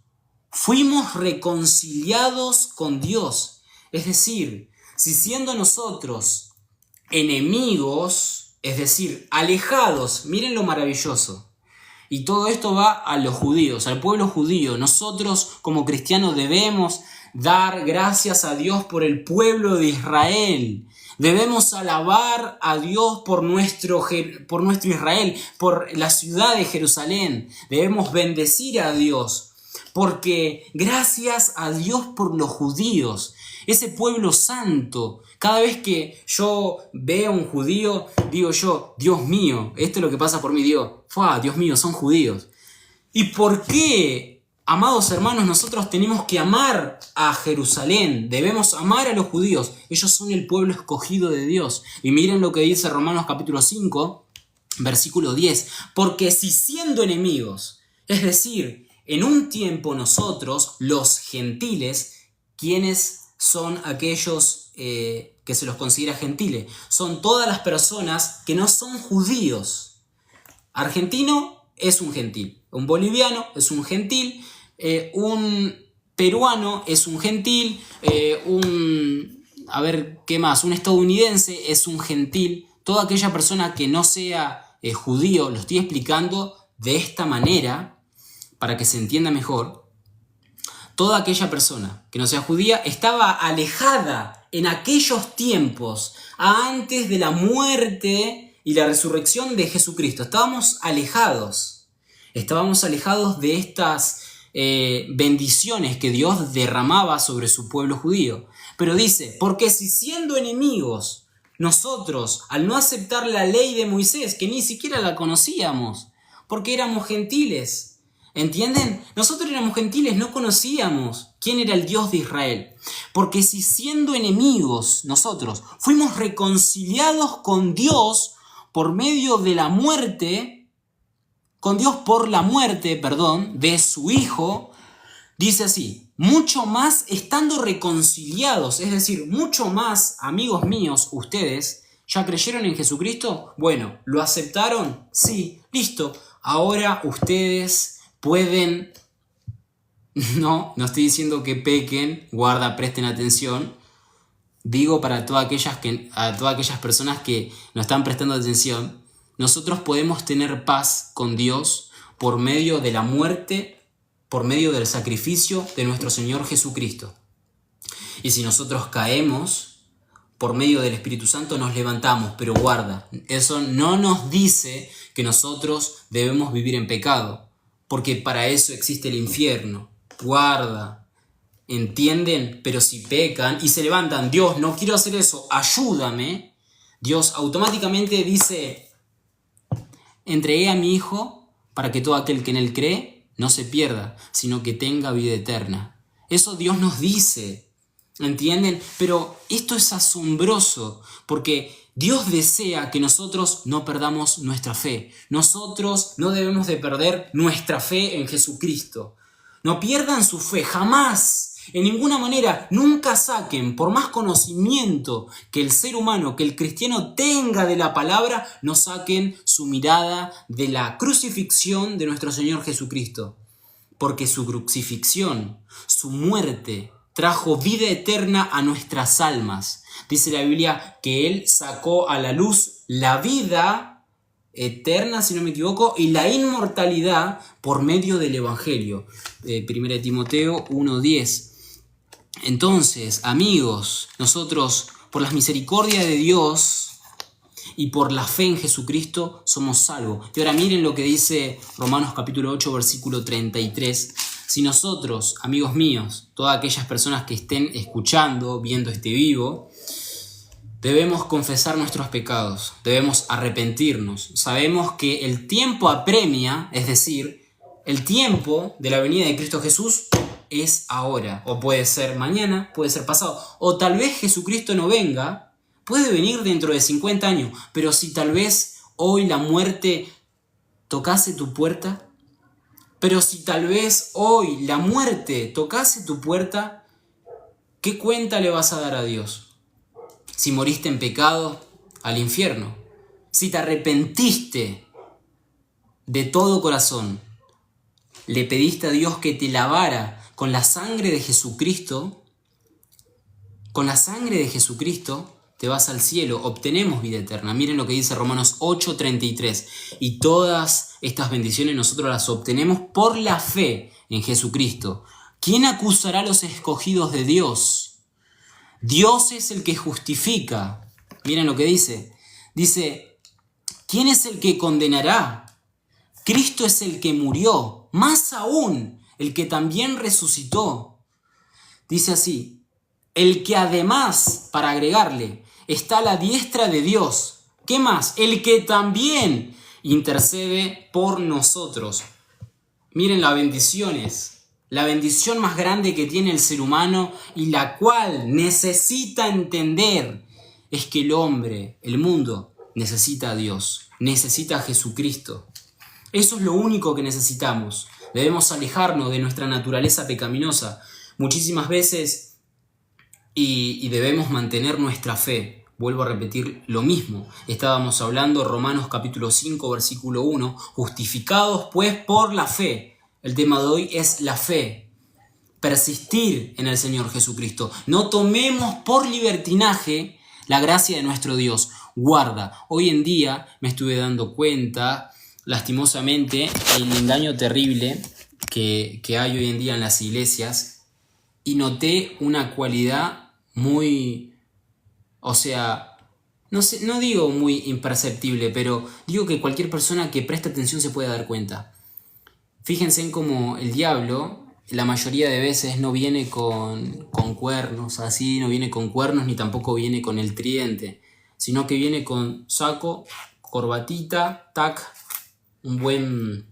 fuimos reconciliados con Dios, es decir, si siendo nosotros enemigos, es decir, alejados, miren lo maravilloso. Y todo esto va a los judíos, al pueblo judío. Nosotros como cristianos debemos dar gracias a Dios por el pueblo de Israel. Debemos alabar a Dios por nuestro Israel, por la ciudad de Jerusalén. Debemos bendecir a Dios, porque gracias a Dios por los judíos, ese pueblo santo. Cada vez que yo veo a un judío, digo yo, Dios mío, esto es lo que pasa por mí, Dios mío, son judíos. ¿Y por qué, amados hermanos, nosotros tenemos que amar a Jerusalén? Debemos amar a los judíos. Ellos son el pueblo escogido de Dios. Y miren lo que dice Romanos capítulo 5, versículo 10. Porque si siendo enemigos, es decir, en un tiempo nosotros, los gentiles, quienes son aquellos que se los considera gentiles, son todas las personas que no son judíos. Argentino es un gentil, un boliviano es un gentil, un peruano es un gentil, un estadounidense es un gentil. Toda aquella persona que no sea judío, lo estoy explicando de esta manera para que se entienda mejor. Toda aquella persona que no sea judía estaba alejada en aquellos tiempos, antes de la muerte y la resurrección de Jesucristo. Estábamos alejados de estas bendiciones que Dios derramaba sobre su pueblo judío. Pero dice, porque si siendo enemigos, nosotros, al no aceptar la ley de Moisés, que ni siquiera la conocíamos, porque éramos gentiles, ¿entienden? Nosotros éramos gentiles, no conocíamos quién era el Dios de Israel. Porque si siendo enemigos nosotros fuimos reconciliados con Dios por medio de la muerte, con Dios por la muerte, de su Hijo, dice así, mucho más estando reconciliados, es decir, mucho más, amigos míos, ustedes, ¿Ya creyeron en Jesucristo? Bueno, ¿lo aceptaron? Sí, listo. Ahora ustedes pueden... No estoy diciendo que pequen, guarda, presten atención. Digo para a todas aquellas personas que no están prestando atención, nosotros podemos tener paz con Dios por medio de la muerte, por medio del sacrificio de nuestro Señor Jesucristo. Y si nosotros caemos, por medio del Espíritu Santo nos levantamos, pero guarda, eso no nos dice que nosotros debemos vivir en pecado, porque para eso existe el infierno. Guarda, ¿entienden? Pero si pecan y se levantan, Dios, no quiero hacer eso, ayúdame, Dios automáticamente dice, entregué a mi Hijo para que todo aquel que en Él cree no se pierda, sino que tenga vida eterna. Eso Dios nos dice, ¿entienden? Pero esto es asombroso, porque Dios desea que nosotros no perdamos nuestra fe. Nosotros no debemos de perder nuestra fe en Jesucristo. No pierdan su fe, jamás, en ninguna manera, nunca saquen, por más conocimiento que el ser humano, que el cristiano tenga de la palabra, no saquen su mirada de la crucifixión de nuestro Señor Jesucristo. Porque su crucifixión, su muerte, trajo vida eterna a nuestras almas. Dice la Biblia que Él sacó a la luz la vida eterna, si no me equivoco, y la inmortalidad por medio del Evangelio. 1 Timoteo 1:10. Entonces, amigos, nosotros, por las misericordias de Dios y por la fe en Jesucristo, somos salvos. Y ahora miren lo que dice Romanos capítulo 8, versículo 33. Si nosotros, amigos míos, todas aquellas personas que estén escuchando, viendo este vivo, debemos confesar nuestros pecados, debemos arrepentirnos. Sabemos que el tiempo apremia, es decir, el tiempo de la venida de Cristo Jesús es ahora. O puede ser mañana, puede ser pasado. O tal vez Jesucristo no venga, puede venir dentro de 50 años. Pero si tal vez hoy la muerte tocase tu puerta, pero si tal vez hoy la muerte tocase tu puerta, ¿qué cuenta le vas a dar a Dios? Si moriste en pecado, al infierno. Si te arrepentiste de todo corazón, le pediste a Dios que te lavara con la sangre de Jesucristo, con la sangre de Jesucristo te vas al cielo, obtenemos vida eterna. Miren lo que dice Romanos 8:33. Y todas estas bendiciones nosotros las obtenemos por la fe en Jesucristo. ¿Quién acusará a los escogidos de Dios? Dios es el que justifica. Miren lo que dice. Dice, ¿quién es el que condenará? Cristo es el que murió, más aún, el que también resucitó. Dice así, el que además, para agregarle, está a la diestra de Dios. ¿Qué más? El que también intercede por nosotros. Miren las bendiciones. La bendición más grande que tiene el ser humano y la cual necesita entender es que el hombre, el mundo, necesita a Dios, necesita a Jesucristo. Eso es lo único que necesitamos. Debemos alejarnos de nuestra naturaleza pecaminosa muchísimas veces y debemos mantener nuestra fe. Vuelvo a repetir lo mismo. Estábamos hablando Romanos capítulo 5, versículo 1, justificados pues por la fe. El tema de hoy es la fe, persistir en el Señor Jesucristo. No tomemos por libertinaje la gracia de nuestro Dios. Guarda, hoy en día me estuve dando cuenta, lastimosamente, el engaño terrible que hay hoy en día en las iglesias y noté una cualidad muy, no digo muy imperceptible, pero digo que cualquier persona que preste atención se puede dar cuenta. Fíjense en cómo el diablo, la mayoría de veces no viene con cuernos, así, no viene con cuernos ni tampoco viene con el tridente, sino que viene con saco, corbatita, tac, un buen,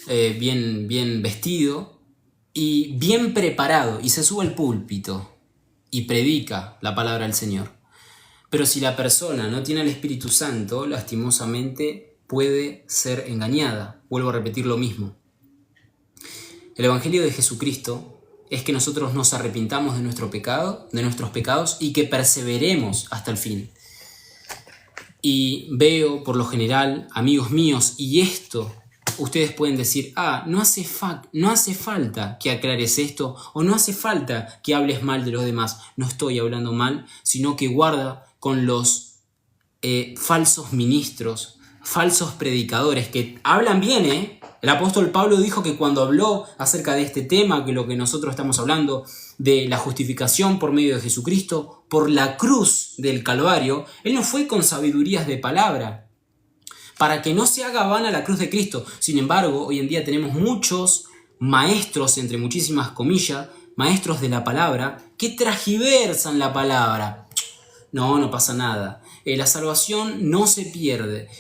bien vestido y bien preparado, y se sube al púlpito y predica la palabra del Señor. Pero si la persona no tiene el Espíritu Santo, lastimosamente puede ser engañada. Vuelvo a repetir lo mismo. El Evangelio de Jesucristo es que nosotros nos arrepintamos de nuestros pecados y que perseveremos hasta el fin. Y veo por lo general, amigos míos, y esto ustedes pueden decir, no hace falta que aclares esto, o no hace falta que hables mal de los demás. No estoy hablando mal, sino que guarda con los falsos ministros, falsos predicadores que hablan bien, El apóstol Pablo dijo que cuando habló acerca de este tema, que lo que nosotros estamos hablando, de la justificación por medio de Jesucristo, por la cruz del Calvario, él no fue con sabidurías de palabra, para que no se haga vana la cruz de Cristo. Sin embargo, hoy en día tenemos muchos maestros, entre muchísimas comillas, maestros de la palabra, que transgiversan la palabra. No pasa nada. La salvación no se pierde.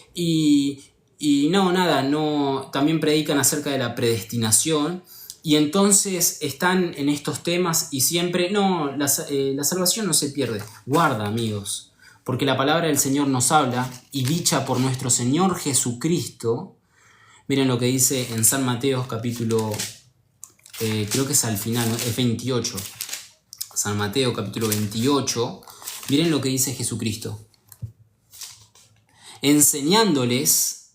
También predican acerca de la predestinación. Y entonces están en estos temas y siempre, la salvación no se pierde. Guarda, amigos. Porque la palabra del Señor nos habla, y dicha por nuestro Señor Jesucristo. Miren lo que dice en San Mateo capítulo, creo que es al final, ¿no? Es 28. San Mateo capítulo 28. Miren lo que dice Jesucristo. Enseñándoles,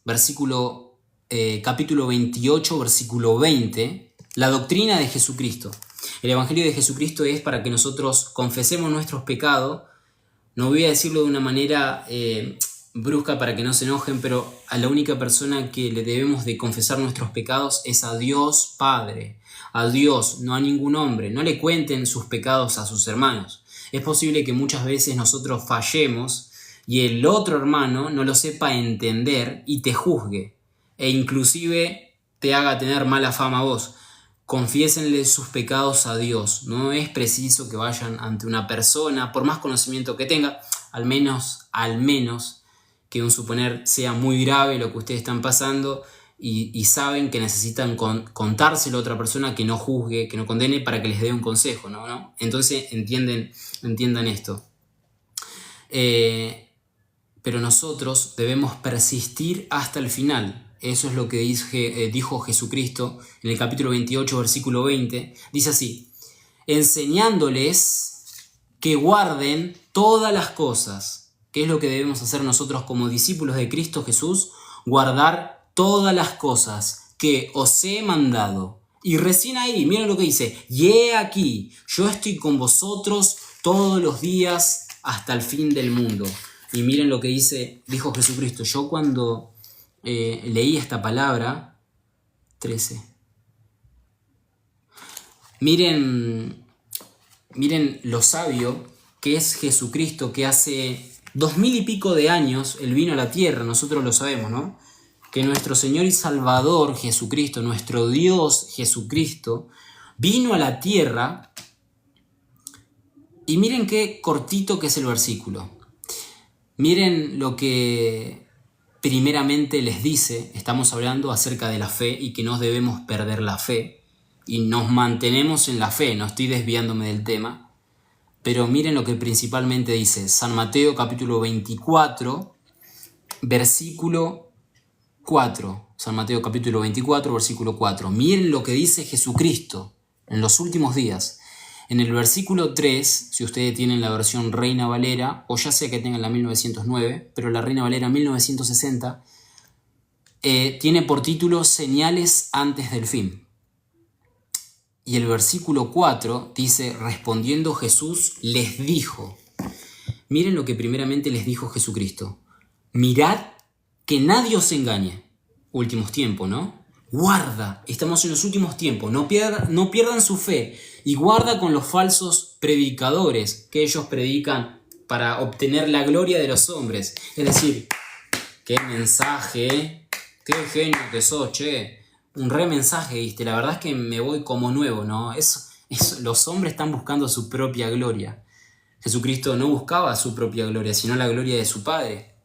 capítulo 28, versículo 20, la doctrina de Jesucristo. El Evangelio de Jesucristo es para que nosotros confesemos nuestros pecados. No voy a decirlo de una manera brusca para que no se enojen, pero a la única persona que le debemos de confesar nuestros pecados es a Dios Padre, a Dios, no a ningún hombre. No le cuenten sus pecados a sus hermanos. Es posible que muchas veces nosotros fallemos y el otro hermano no lo sepa entender y te juzgue, e inclusive te haga tener mala fama a vos. Confiésenle sus pecados a Dios. No es preciso que vayan ante una persona, por más conocimiento que tenga, al menos que un suponer sea muy grave lo que ustedes están pasando y saben que necesitan contárselo a otra persona que no juzgue, que no condene, para que les dé un consejo, ¿no? Entonces entiendan esto. Pero nosotros debemos persistir hasta el final. Eso es lo que dijo Jesucristo en el capítulo 28, versículo 20. Dice así: enseñándoles que guarden todas las cosas. ¿Qué es lo que debemos hacer nosotros como discípulos de Cristo Jesús? Guardar todas las cosas que os he mandado. Y recién ahí, miren lo que dice: y he aquí, yo estoy con vosotros todos los días hasta el fin del mundo. Y miren lo que dijo Jesucristo. Yo cuando leí esta palabra, 13. Miren lo sabio que es Jesucristo, que hace 2000 y pico de años Él vino a la tierra, nosotros lo sabemos, ¿no? Que nuestro Señor y Salvador Jesucristo, nuestro Dios Jesucristo, vino a la tierra. Y miren qué cortito que es el versículo. Miren lo que primeramente les dice. Estamos hablando acerca de la fe y que no debemos perder la fe. Y nos mantenemos en la fe, no estoy desviándome del tema. Pero miren lo que principalmente dice San Mateo capítulo 24, versículo 4. San Mateo capítulo 24, versículo 4. Miren lo que dice Jesucristo en los últimos días. En el versículo 3, si ustedes tienen la versión Reina Valera, o ya sea que tengan la 1909, pero la Reina Valera 1960, tiene por título Señales antes del fin. Y el versículo 4 dice: respondiendo Jesús les dijo. Miren lo que primeramente les dijo Jesucristo: mirad que nadie os engañe. Últimos tiempos, ¿no? Guarda, estamos en los últimos tiempos, no pierdan su fe, y guarda con los falsos predicadores que ellos predican para obtener la gloria de los hombres. Es decir, qué mensaje, qué genio que sos, che. Un re mensaje diste, la verdad es que me voy como nuevo, ¿no? Los hombres están buscando su propia gloria. Jesucristo no buscaba su propia gloria, sino la gloria de su Padre.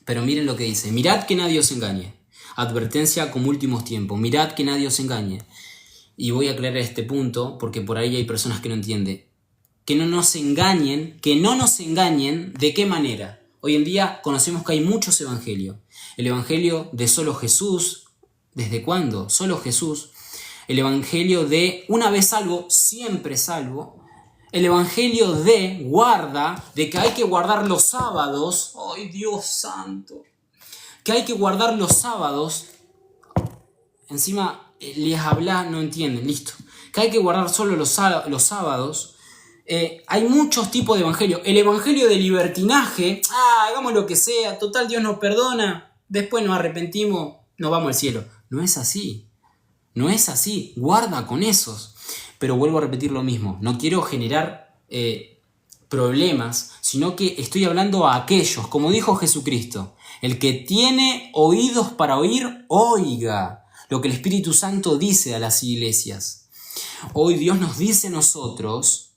Pero miren lo que dice: mirad que nadie os engañe. Advertencia como últimos tiempos. Mirad que nadie os engañe. Y voy a aclarar este punto porque por ahí hay personas que no entienden. Que no nos engañen. ¿De qué manera? Hoy en día conocemos que hay muchos evangelios. El evangelio de solo Jesús. ¿Desde cuándo? Solo Jesús. El evangelio de una vez salvo, siempre salvo. El evangelio de guarda, de que hay que guardar los sábados. ¡Ay, Dios santo! Que hay que guardar los sábados. Encima les habla, no entienden, listo. Que hay que guardar solo los sábados. Hay muchos tipos de evangelio. El evangelio de libertinaje, hagamos lo que sea, total Dios nos perdona, después nos arrepentimos, nos vamos al cielo. No es así. No es así. Guarda con esos. Pero vuelvo a repetir lo mismo. No quiero generar problemas, sino que estoy hablando a aquellos, como dijo Jesucristo, el que tiene oídos para oír, oiga lo que el Espíritu Santo dice a las iglesias. Hoy Dios nos dice a nosotros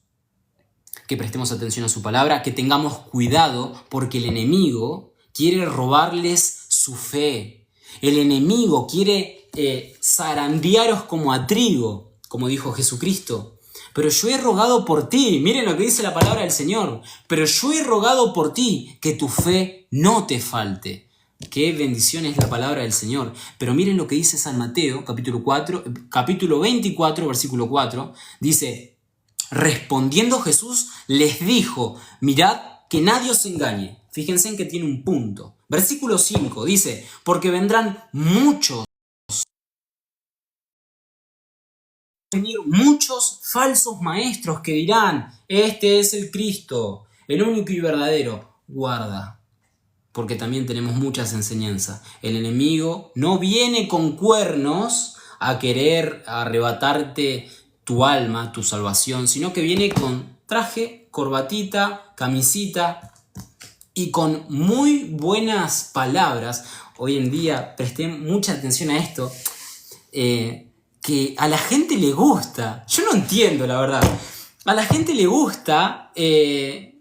que prestemos atención a su palabra, que tengamos cuidado porque el enemigo quiere robarles su fe. El enemigo quiere zarandearos como a trigo, como dijo Jesucristo. Pero yo he rogado por ti, miren lo que dice la palabra del Señor, pero yo he rogado por ti que tu fe no te falte. Qué bendición es la palabra del Señor. Pero miren lo que dice San Mateo, capítulo 24, versículo 4, dice: respondiendo Jesús les dijo, mirad que nadie os engañe. Fíjense en que tiene un punto. Versículo 5 dice, porque vendrán muchos falsos maestros que dirán, este es el Cristo, el único y verdadero. Guarda, porque también tenemos muchas enseñanzas. El enemigo no viene con cuernos a querer arrebatarte tu alma, tu salvación, sino que viene con traje, corbatita, camisita y con muy buenas palabras. Hoy en día presté mucha atención a esto, que a la gente le gusta. Yo no entiendo, la verdad. A la gente le gusta que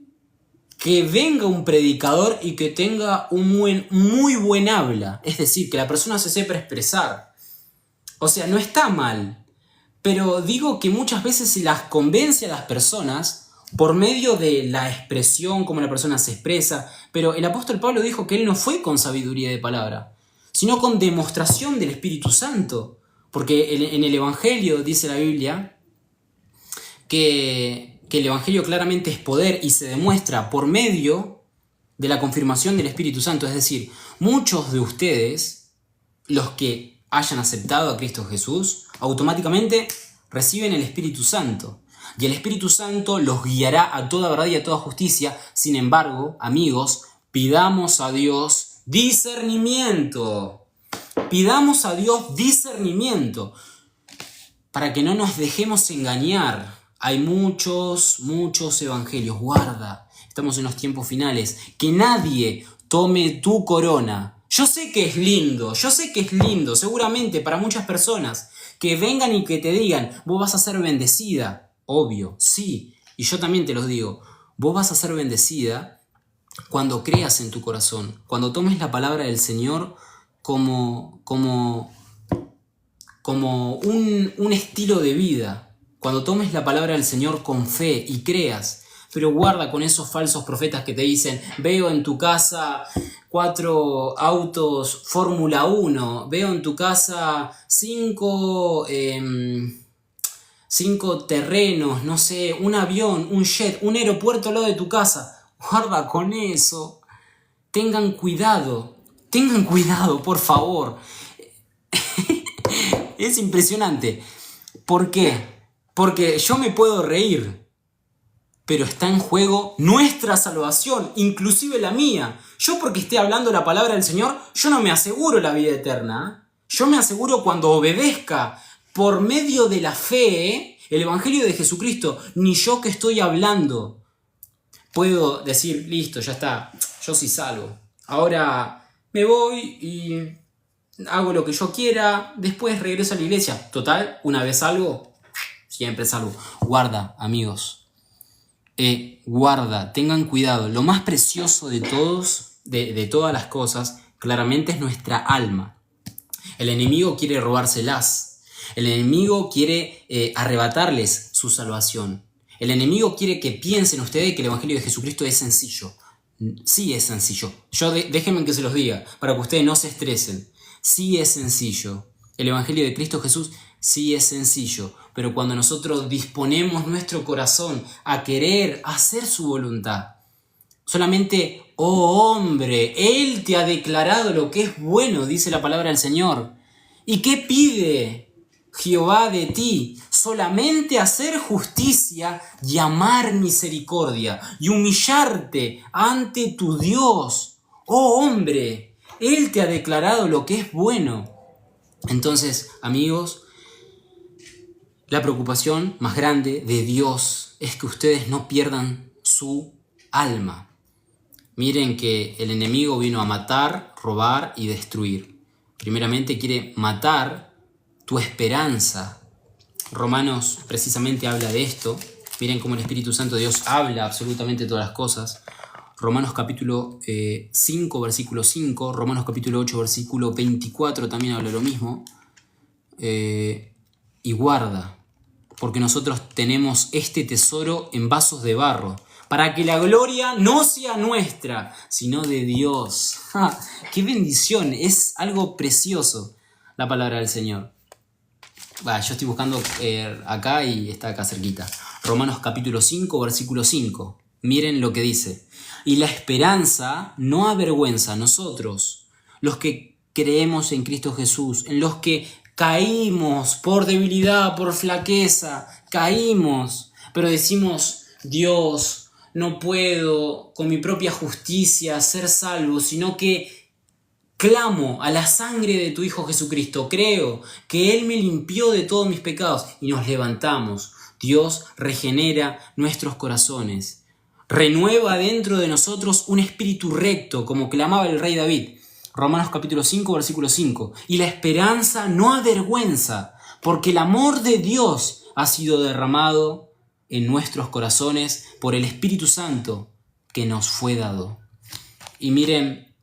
venga un predicador y que tenga muy buen habla. Es decir, que la persona se sepa expresar. O sea, no está mal. Pero digo que muchas veces se las convence a las personas por medio de la expresión, como la persona se expresa. Pero el apóstol Pablo dijo que él no fue con sabiduría de palabra, sino con demostración del Espíritu Santo. Porque en el Evangelio dice la Biblia que el Evangelio claramente es poder y se demuestra por medio de la confirmación del Espíritu Santo. Es decir, muchos de ustedes, los que hayan aceptado a Cristo Jesús, automáticamente reciben el Espíritu Santo. Y el Espíritu Santo los guiará a toda verdad y a toda justicia. Sin embargo, amigos, pidamos a Dios discernimiento. Pidamos a Dios discernimiento para que no nos dejemos engañar. Hay muchos evangelios. Guarda, estamos en los tiempos finales. Que nadie tome tu corona. Yo sé que es lindo, seguramente para muchas personas, que vengan y que te digan, vos vas a ser bendecida. Obvio, sí. Y yo también te los digo, vos vas a ser bendecida cuando creas en tu corazón, cuando tomes la palabra del Señor como un estilo de vida, cuando tomes la palabra del Señor con fe y creas. Pero guarda con esos falsos profetas que te dicen, veo en tu casa 4 autos Fórmula 1, veo en tu casa 5 terrenos, no sé, un avión, un jet, un aeropuerto al lado de tu casa. Guarda con eso. Tengan cuidado, por favor. Es impresionante. ¿Por qué? Porque yo me puedo reír, pero está en juego nuestra salvación, inclusive la mía. Yo, porque esté hablando la palabra del Señor, yo no me aseguro la vida eterna. Yo me aseguro cuando obedezca por medio de la fe el Evangelio de Jesucristo. Ni yo que estoy hablando puedo decir, listo, ya está, yo sí salvo. Ahora me voy y hago lo que yo quiera, después regreso a la iglesia. Total, una vez salgo, siempre salvo. Guarda, amigos. Guarda, tengan cuidado. Lo más precioso de todas las cosas, claramente es nuestra alma. El enemigo quiere robárselas. El enemigo quiere arrebatarles su salvación. El enemigo quiere que piensen ustedes que el Evangelio de Jesucristo es sencillo. Sí es sencillo. Déjenme que se los diga, para que ustedes no se estresen. Sí es sencillo. El Evangelio de Cristo Jesús sí es sencillo. Pero cuando nosotros disponemos nuestro corazón a querer hacer su voluntad, Solamente, oh hombre, Él te ha declarado lo que es bueno, dice la palabra del Señor. ¿Y qué pide Jehová de ti? Solamente hacer justicia y amar misericordia y humillarte ante tu Dios. Oh hombre, Él te ha declarado lo que es bueno. Entonces, amigos, la preocupación más grande de Dios es que ustedes no pierdan su alma. Miren que el enemigo vino a matar, robar y destruir. Primeramente quiere matar tu esperanza. Romanos precisamente habla de esto. Miren cómo el Espíritu Santo de Dios habla absolutamente todas las cosas. Romanos capítulo 5, versículo 5. Romanos capítulo 8, versículo 24 también habla lo mismo. Y guarda, porque nosotros tenemos este tesoro en vasos de barro, para que la gloria no sea nuestra, sino de Dios. ¡Ja! ¡Qué bendición! Es algo precioso la palabra del Señor. Yo estoy buscando acá y está acá cerquita. Romanos capítulo 5, versículo 5. Miren lo que dice. Y la esperanza no avergüenza a nosotros, los que creemos en Cristo Jesús, en los que caímos por debilidad, por flaqueza, caímos, pero decimos, Dios, no puedo con mi propia justicia ser salvo, sino que clamo a la sangre de tu Hijo Jesucristo, creo que Él me limpió de todos mis pecados y nos levantamos. Dios regenera nuestros corazones, renueva dentro de nosotros un espíritu recto, como clamaba el rey David. Romanos capítulo 5, versículo 5. Y la esperanza no avergüenza, porque el amor de Dios ha sido derramado en nuestros corazones por el Espíritu Santo que nos fue dado. Y miren,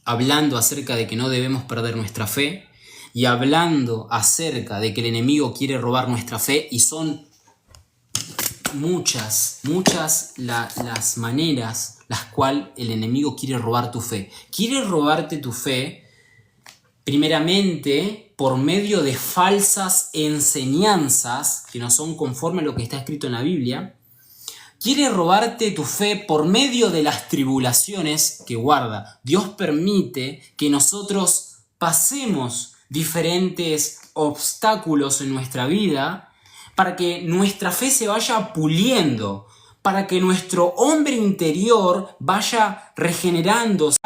hablando acerca de que no debemos perder nuestra fe y hablando acerca de que el enemigo quiere robar nuestra fe, y son muchas las maneras las cuales el enemigo quiere robar tu fe. Quiere robarte tu fe primeramente por medio de falsas enseñanzas que no son conforme a lo que está escrito en la Biblia. Quiere robarte tu fe por medio de las tribulaciones que guarda. Dios permite que nosotros pasemos diferentes obstáculos en nuestra vida para que nuestra fe se vaya puliendo, para que nuestro hombre interior vaya regenerándose